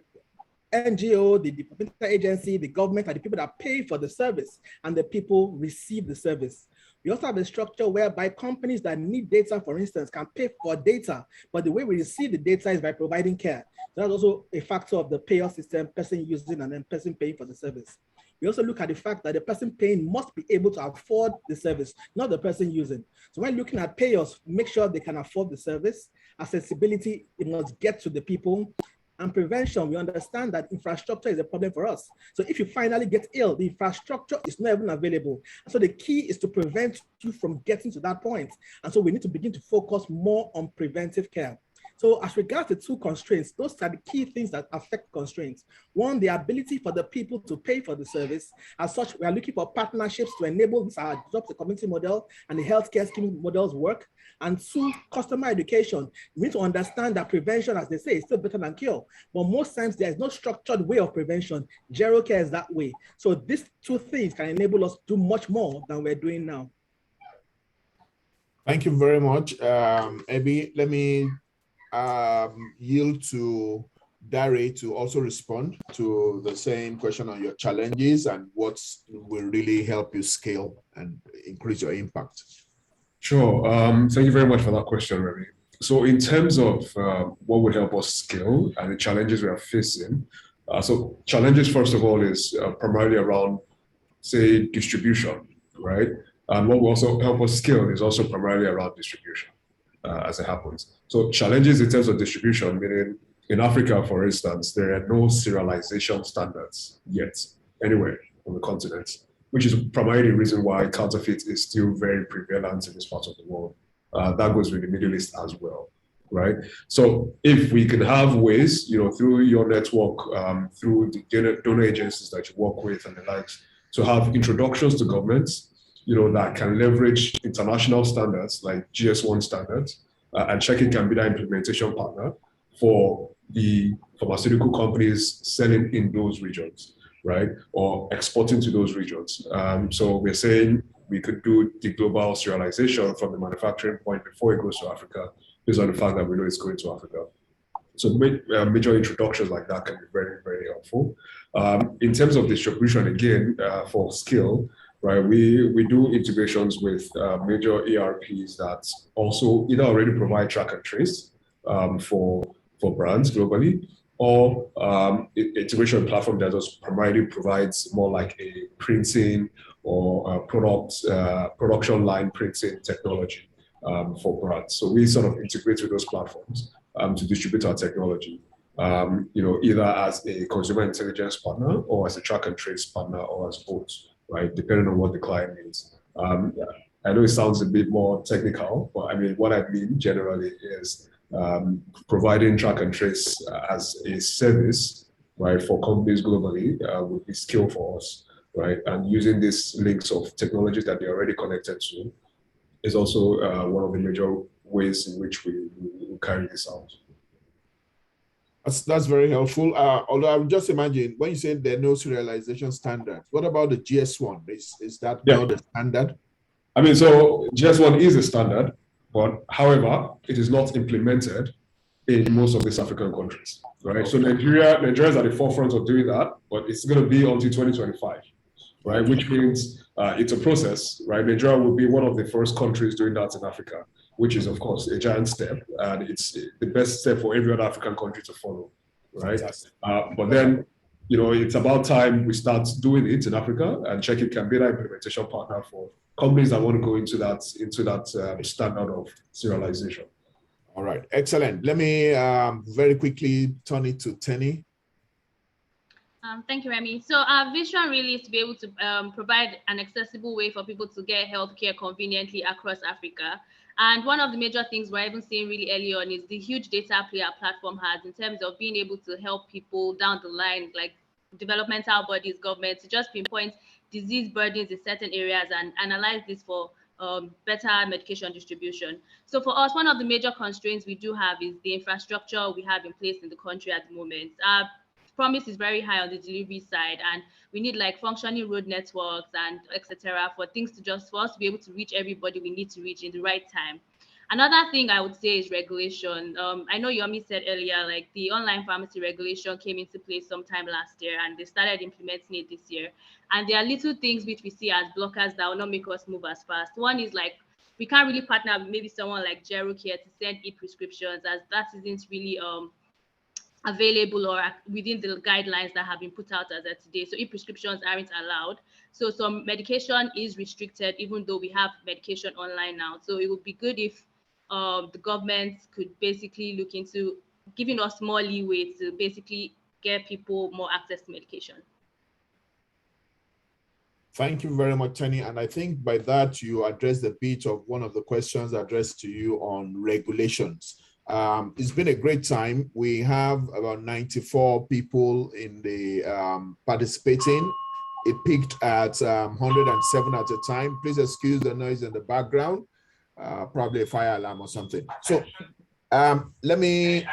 NGO, the developmental agency, the government are the people that pay for the service, and the people receive the service. We also have a structure whereby companies that need data, for instance, can pay for data, but the way we receive the data is by providing care. So that's also a factor of the payer system, person using and then person paying for the service. We also look at the fact that the person paying must be able to afford the service, not the person using. So when looking at payers, make sure they can afford the service. Accessibility, it must get to the people. And prevention, we understand that infrastructure is a problem for us. So if you finally get ill, the infrastructure is not even available. And so the key is to prevent you from getting to that point. And so we need to begin to focus more on preventive care. So as regards the 2 constraints, those are the key things that affect constraints. 1, the ability for the people to pay for the service. As such, we are looking for partnerships to enable this, adopt the community model and the healthcare scheme models work. And 2, customer education. We need to understand that prevention, as they say, is still better than cure. But most times there is no structured way of prevention. GeroCare is that way. So these 2 things can enable us to do much more than we're doing now. Thank you very much. Abby, let me yield to Dari to also respond to the same question on your challenges and what will really help you scale and increase your impact. Sure. Thank you very much for that question, Remy. So in terms of what would help us scale and the challenges we are facing, so challenges, first of all, is primarily around, say, distribution, right? And what will also help us scale is also primarily around distribution, as it happens. So challenges in terms of distribution, meaning in Africa, for instance, there are no serialization standards yet anywhere on the continent. which is primarily the reason why counterfeit is still very prevalent in this part of the world. That goes with the Middle East as well, right? So if we can have ways, through your network, through the donor agencies that you work with and the likes, to have introductions to governments, that can leverage international standards like GS1 standards, and Check-in can be that implementation partner for the pharmaceutical companies selling in those regions, right? Or exporting to those regions. So we're saying we could do the global serialization from the manufacturing point before it goes to Africa, based on the fact that we know it's going to Africa. So major introductions like that can be very, very helpful. In terms of distribution, again, for skill, right, we do integrations with major ERPs that also either already provide track and trace for brands globally, or integration platform that just primarily provides more like a printing or production line printing technology for brands. So we sort of integrate with those platforms to distribute our technology, either as a consumer intelligence partner or as a track and trace partner or as both, right? Depending on what the client needs. I know it sounds a bit more technical, but I mean, what I mean generally is providing track and trace as a service, right, for companies globally would be skill for us, right? And using these links of technologies that they're already connected to is also one of the major ways in which we carry this out. That's very helpful. Although I would just imagine when you say there are no serialization standards, what about the GS1? Is that now the standard? I mean, so GS1 is a standard, but however, it is not implemented in most of these African countries, right? Okay. So Nigeria is at the forefront of doing that, but it's going to be until 2025, right? Which means it's a process, right? Nigeria will be one of the first countries doing that in Africa, which is, of course, a giant step, and it's the best step for every other African country to follow, right? But then, it's about time we start doing it in Africa, and Check-in can be that implementation partner for companies that want to go into that standard of serialization. All right, excellent. Let me very quickly turn it to Tenny. Thank you, Remy. So our vision really is to be able to provide an accessible way for people to get healthcare conveniently across Africa. And one of the major things we're even seeing really early on is the huge data play our platform has in terms of being able to help people down the line, like developmental bodies, governments, to just pinpoint disease burdens in certain areas and analyze this for better medication distribution. So for us, one of the major constraints we do have is the infrastructure we have in place in the country at the moment. Promise is very high on the delivery side, and we need like functioning road networks and etc. for us to be able to reach everybody we need to reach in the right time. Another thing I would say is regulation. I know Yomi said earlier, like the online pharmacy regulation came into place sometime last year, and they started implementing it this year. And there are little things which we see as blockers that will not make us move as fast. One is like we can't really partner with maybe someone like GeroCare to send e-prescriptions, as that isn't really available or within the guidelines that have been put out as of today. So e-prescriptions aren't allowed. So some medication is restricted, even though we have medication online now. So it would be good if the government could basically look into giving us more leeway to basically get people more access to medication. Thank you very much, Tenny. And I think by that, you addressed a bit of one of the questions addressed to you on regulations. It's been a great time. We have about 94 people in the participating. It peaked at 107 at a time. Please excuse the noise in the background, probably a fire alarm or something. So let me,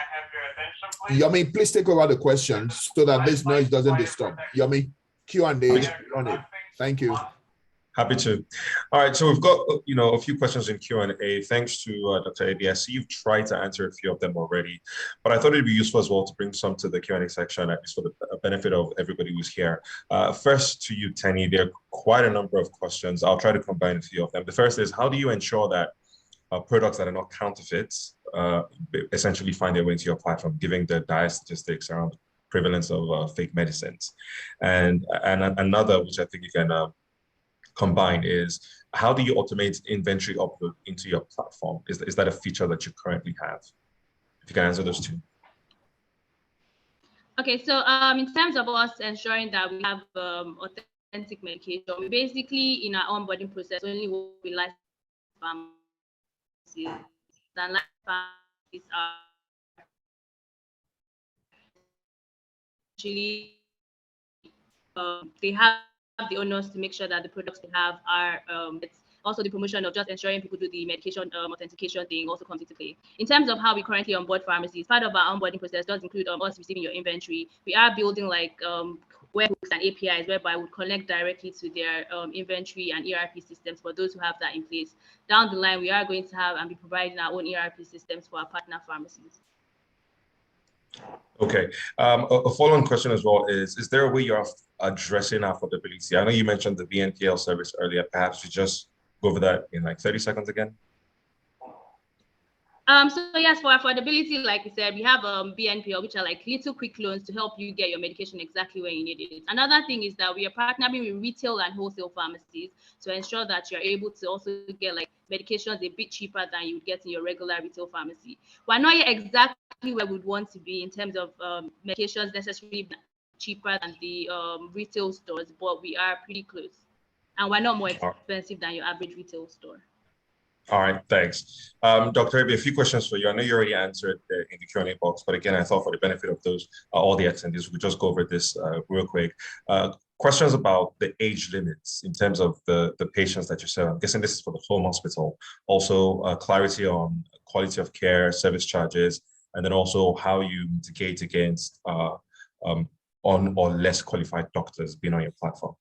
Yomi, please take over the questions so that this noise doesn't disturb. Yomi, Q&A on it. Thank you. Happy to. All right, so we've got a few questions in Q&A. Thanks to Dr. Eddie. I see you've tried to answer a few of them already, but I thought it'd be useful as well to bring some to the Q&A section, at least for the benefit of everybody who's here. First to you, Tenny, there are quite a number of questions. I'll try to combine a few of them. The first is, how do you ensure that products that are not counterfeits essentially find their way into your platform, given the dire statistics around prevalence of fake medicines? And another, which I think you can combine, is how do you automate inventory upload into your platform? Is that a feature that you currently have? If you can answer those two. Okay, so in terms of us ensuring that we have authentic medication. We basically, in our onboarding process, only work with licensed pharmacies. And licensed pharmacies are actually, they have the onus to make sure that the products they have are, it's also the promotion of just ensuring people do the medication authentication thing also comes into play. In terms of how we currently onboard pharmacies, part of our onboarding process does include us receiving your inventory. We are building like webhooks and APIs whereby we connect directly to their inventory and ERP systems for those who have that in place. Down the line, we are going to have and be providing our own ERP systems for our partner pharmacies. Okay. A follow-on question as well is there a way you're addressing affordability? I know you mentioned the BNPL service earlier. Perhaps you just go over that in like 30 seconds again. So yes, for affordability, like we said, we have BNPL, which are like little quick loans to help you get your medication exactly where you need it. Another thing is that we are partnering with retail and wholesale pharmacies to ensure that you're able to also get like medications a bit cheaper than you would get in your regular retail pharmacy. We're not yet exactly where we'd want to be in terms of medications necessarily cheaper than the retail stores, but we are pretty close. And we're not more expensive than your average retail store. All right, thanks. Dr. Ebi, a few questions for you. I know you already answered in the Q&A box, but again, I thought for the benefit of those, all the attendees, we could just go over this real quick. Questions about the age limits in terms of the patients that you serve. I'm guessing this is for the home hospital. Also, clarity on quality of care, service charges, and then also how you mitigate against on or less qualified doctors being on your platform.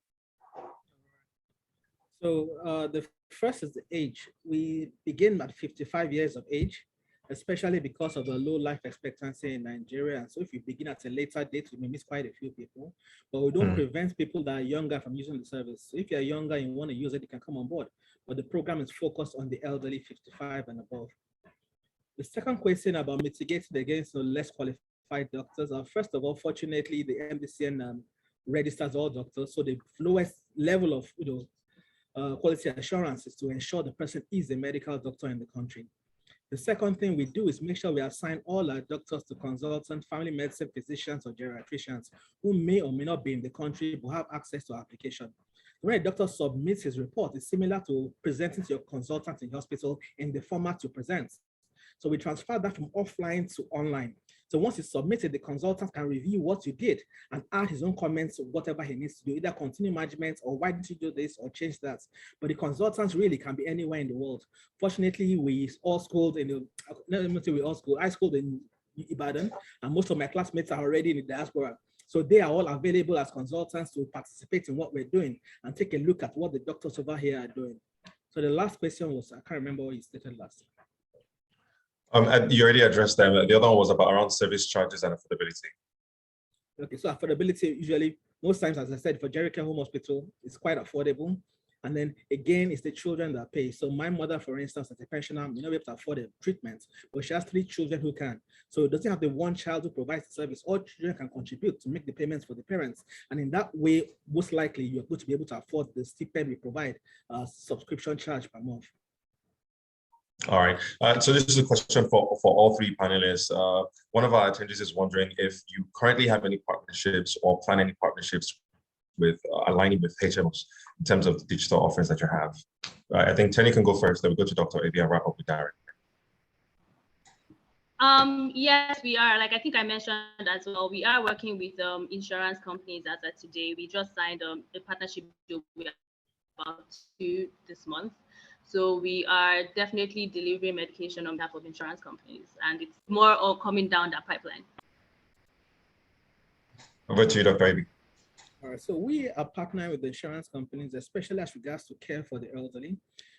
So the first is the age. We begin at 55 years of age, especially because of the low life expectancy in Nigeria. And so if you begin at a later date, you may miss quite a few people, but we don't prevent people that are younger from using the service. So if you're younger and you want to use it, you can come on board. But the program is focused on the elderly 55 and above. The second question about mitigating against less qualified doctors. First of all, fortunately, the MDCN registers all doctors. So the lowest level of quality assurance is to ensure the person is a medical doctor in the country. The second thing we do is make sure we assign all our doctors to consultants, family medicine physicians, or geriatricians who may or may not be in the country but have access to our application. When a doctor submits his report, it's similar to presenting to your consultant in hospital in the format you present. So we transfer that from offline to online. So once it's submitted, the consultant can review what you did and add his own comments or whatever he needs to do, either continue management or why did you do this or change that. But the consultants really can be anywhere in the world. Fortunately, we all schooled in the, let me say we all schooled, I schooled in Ibadan, and most of my classmates are already in the diaspora. So they are all available as consultants to participate in what we're doing and take a look at what the doctors over here are doing. So the last question was, I can't remember what you stated last. You already addressed them. The other one was about around service charges and affordability. Okay, so affordability usually, most times, as I said, for Jericho Home Hospital, it's quite affordable. And then again, it's the children that pay. So my mother, for instance, as a pensioner, may not be able to afford the treatment, but she has 3 children who can. So it doesn't have the one child who provides the service. All children can contribute to make the payments for the parents. And in that way, most likely you're going to be able to afford the stipend we provide, subscription charge per month. All right. So this is a question for all 3 panelists. One of our attendees is wondering if you currently have any partnerships or plan any partnerships with aligning with HMOs in terms of the digital offerings that you have. I think Tenny can go first, then we go to Dr. Ebi and wrap up with Darren. Yes, we are. Like I think I mentioned as well, we are working with insurance companies as of today. We just signed a partnership deal with about 2 this month. So we are definitely delivering medication on behalf of insurance companies, and it's more all coming down that pipeline. Over to you, Dr. Ebi. All right, so we are partnering with the insurance companies, especially as regards to care for the elderly,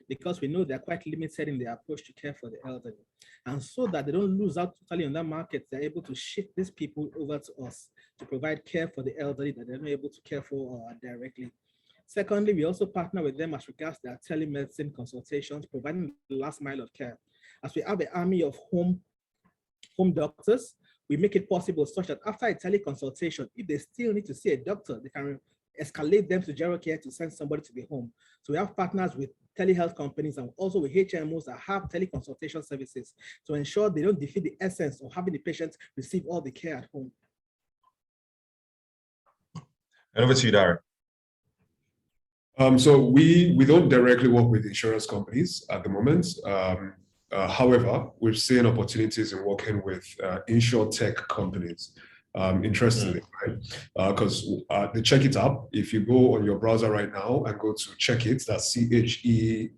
because we know they're quite limited in their approach to care for the elderly. And so that they don't lose out totally on that market, they're able to shift these people over to us to provide care for the elderly that they're not able to care for directly. Secondly, we also partner with them as regards their telemedicine consultations, providing the last mile of care. As we have an army of home doctors, we make it possible such that after a teleconsultation, if they still need to see a doctor, they can escalate them to Gero Care to send somebody to the home. So we have partners with telehealth companies and also with HMOs that have teleconsultation services to ensure they don't defeat the essence of having the patient receive all the care at home. And over to you, Darren. So we don't directly work with insurance companies at the moment. However, we've seen opportunities in working with insurtech companies. Interestingly, right? Because the Check It app, if you go on your browser right now and go to Check It, that's CHEKKIT.app,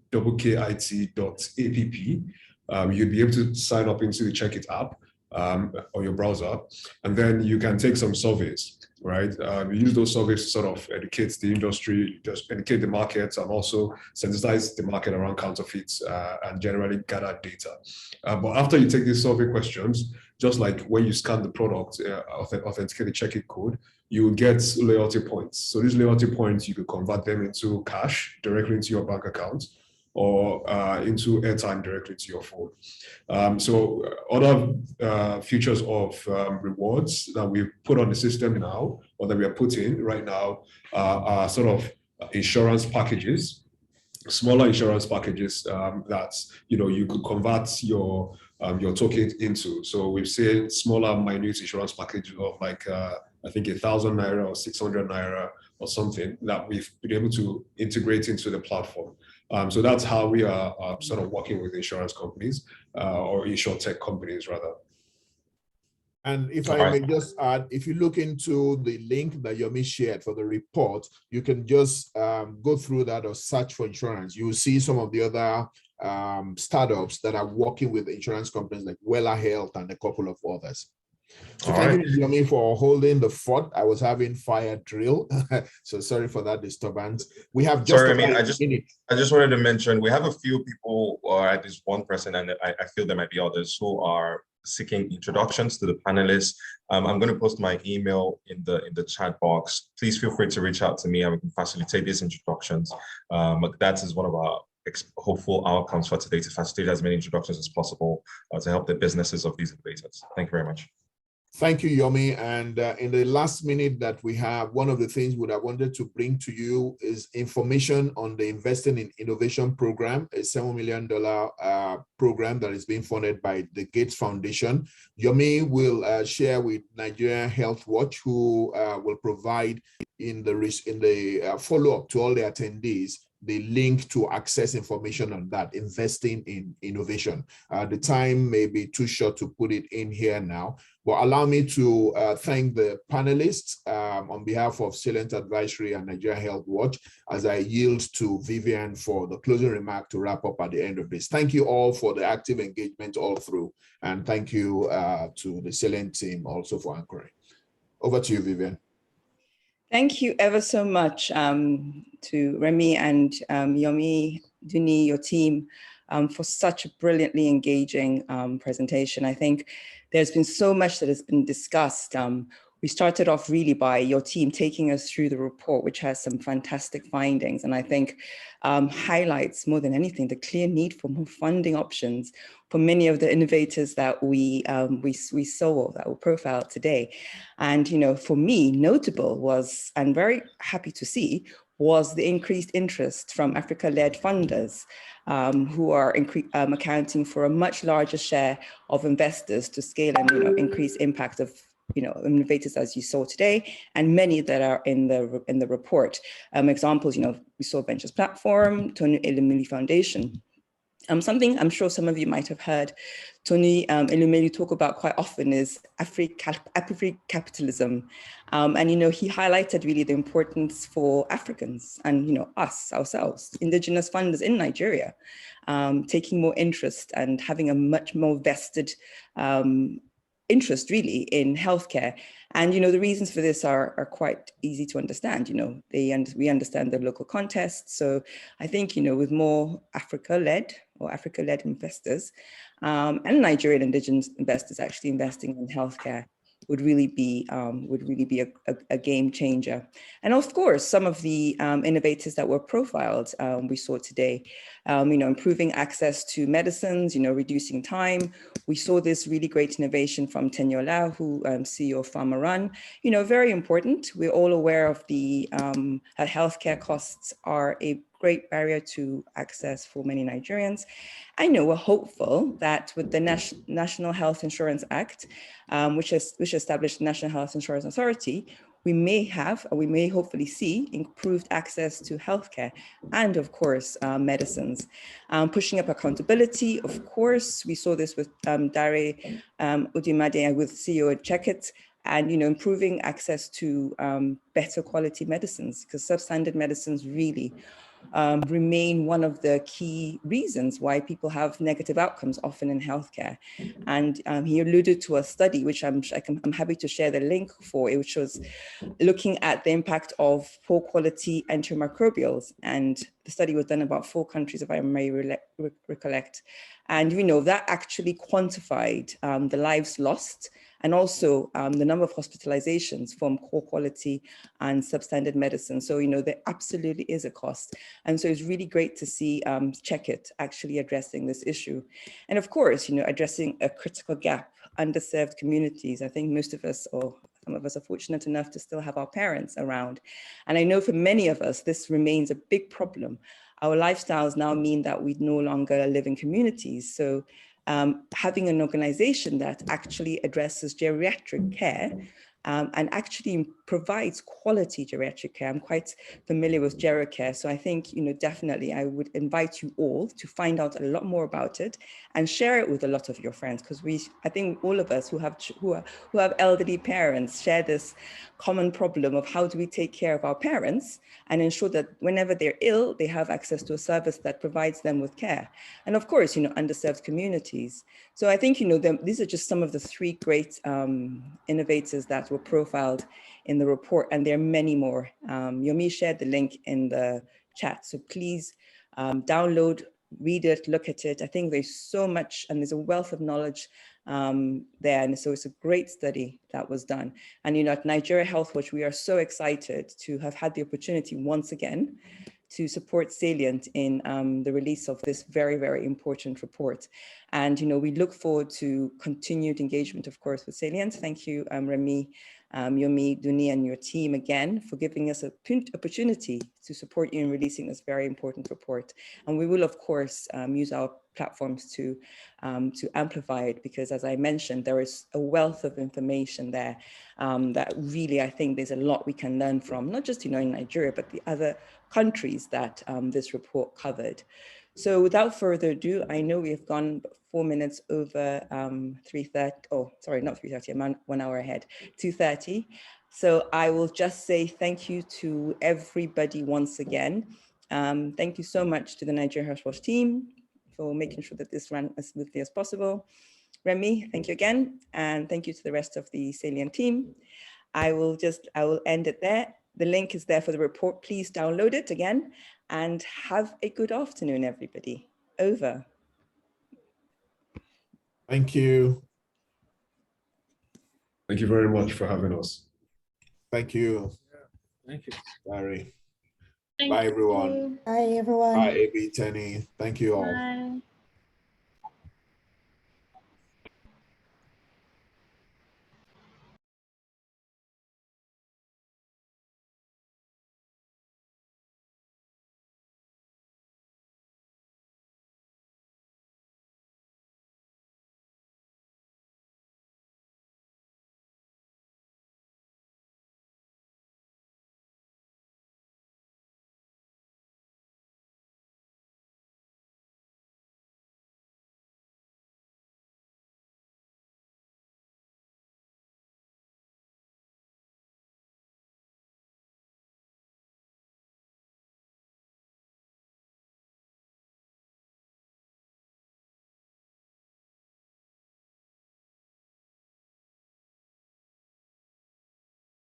you'd be able to sign up into the Check It app on your browser, and then you can take some surveys. Right, we use those surveys to sort of educate the industry, just educate the markets, and also sensitize the market around counterfeits and generally gather data. But after you take these survey questions, just like when you scan the product, authenticate the check-in code, you will get loyalty points. So these loyalty points, you could convert them into cash directly into your bank account, or into airtime directly to your phone. So other features of rewards that we've put on the system now, or that we are putting right now, are sort of insurance packages, smaller insurance packages that you could convert your token into. So we've seen smaller, minute insurance packages of like I think 1,000 naira or 600 naira or something that we've been able to integrate into the platform. So that's how we are sort of working with insurance companies or insurtech companies rather. And if I may just add, if you look into the link that Yomi shared for the report, you can just go through that or search for insurance. You will see some of the other startups that are working with insurance companies like Wella Health and a couple of others. So thank you, Yomi, for holding the fort. I was having fire drill, so sorry for that disturbance. We have just I just wanted to mention we have a few people, or at least one person, and I feel there might be others who are seeking introductions to the panelists. I'm going to post my email in the chat box. Please feel free to reach out to me and we can facilitate these introductions. That is one of our hopeful outcomes for today, to facilitate as many introductions as possible to help the businesses of these innovators. Thank you very much. Thank you, Yomi. And in the last minute that we have, one of the things that I wanted to bring to you is information on the Investing in Innovation program, a $7 million program that is being funded by the Gates Foundation. Yomi will share with Nigeria Healthwatch, who will provide in the follow-up to all the attendees the link to access information on that, investing in innovation. The time may be too short to put it in here now, but allow me to thank the panelists on behalf of Salient Advisory and Nigeria Healthwatch, as I yield to Vivian for the closing remark to wrap up at the end of this. Thank you all for the active engagement all through, and thank you to the Salient team also for anchoring. Over to you, Vivian. Thank you ever so much to Remy and Yomi, Duni, your team, for such a brilliantly engaging presentation. I think there's been so much that has been discussed. We started off really by your team taking us through the report, which has some fantastic findings, and I think highlights more than anything the clear need for more funding options for many of the innovators that we saw, that were profiled today. And for me, notable was, and very happy to see, was the increased interest from Africa-led funders who are accounting for a much larger share of investors to scale and increase impact of innovators, as you saw today, and many that are in the report. Examples, we saw Ventures Platform, Tony Elumelu Foundation. Something I'm sure some of you might have heard Tony Elumelu talk about quite often is Afri-capitalism. And he highlighted really the importance for Africans and us, ourselves, indigenous funders in Nigeria, taking more interest and having a much more vested interest really in healthcare. And the reasons for this are quite easy to understand. We understand the local context. So I think with more Africa-led investors and Nigerian indigenous investors actually investing in healthcare would really be a game changer. And of course, some of the innovators that were profiled we saw today, improving access to medicines, reducing time. We saw this really great innovation from Tenyola, who CEO of Pharma Run, very important. We're all aware of the healthcare costs are a great barrier to access for many Nigerians. I know we're hopeful that with the National Health Insurance Act, which established the National Health Insurance Authority, we may have, or we may hopefully see, improved access to healthcare and, of course, medicines. Pushing up accountability, of course, we saw this with Dare Udimade with CEO at Checkit, and improving access to better quality medicines, because substandard medicines really remain one of the key reasons why people have negative outcomes often in healthcare. And he alluded to a study, which I'm happy to share the link for, which was looking at the impact of poor quality antimicrobials. And the study was done in about 4 countries, if I may recollect. And that actually quantified the lives lost, and also the number of hospitalizations from poor quality and substandard medicine. So, there absolutely is a cost. And so it's really great to see Checkit actually addressing this issue. And of course, addressing a critical gap, underserved communities. I think most of us, or some of us, are fortunate enough to still have our parents around. And I know for many of us, this remains a big problem. Our lifestyles now mean that we no longer live in communities. So having an organization that actually addresses geriatric care and actually provides quality geriatric care. I'm quite familiar with GeriCare, so I think definitely I would invite you all to find out a lot more about it and share it with a lot of your friends, because I think all of us who have elderly parents share this common problem of how do we take care of our parents and ensure that whenever they're ill, they have access to a service that provides them with care. And of course, underserved communities. So I think, these are just some of the 3 great innovators that were profiled in the report, and there are many more. Yomi shared the link in the chat, so please download, read it, look at it. I think there's so much, and there's a wealth of knowledge there, and so it's a great study that was done. And at Nigeria Healthwatch, we are so excited to have had the opportunity once again to support Salient in the release of this very, very important report. And we look forward to continued engagement, of course, with Salient. Thank you, Remy, Yomi, Duni, and your team again for giving us an opportunity to support you in releasing this very important report. And we will, of course, use our platforms to amplify it, because as I mentioned, there is a wealth of information there that really, I think there's a lot we can learn from, not just, in Nigeria, but the other countries that this report covered. So without further ado, I know we have gone 4 minutes over 3:30, oh, sorry, not 3:30, I'm 1 hour ahead, 2:30. So I will just say thank you to everybody once again. Thank you so much to the Nigeria Healthwatch team for making sure that this ran as smoothly as possible. Remy, thank you again. And thank you to the rest of the Salient team. I will end it there. The link is there for the report. Please download it again and have a good afternoon, everybody. Over. Thank you. Thank you very much for having us. Thank you. Thank you. Barry. Thank Bye, you. everyone. Bye, everyone. Bye, AB, Tenny. Thank you all. Bye.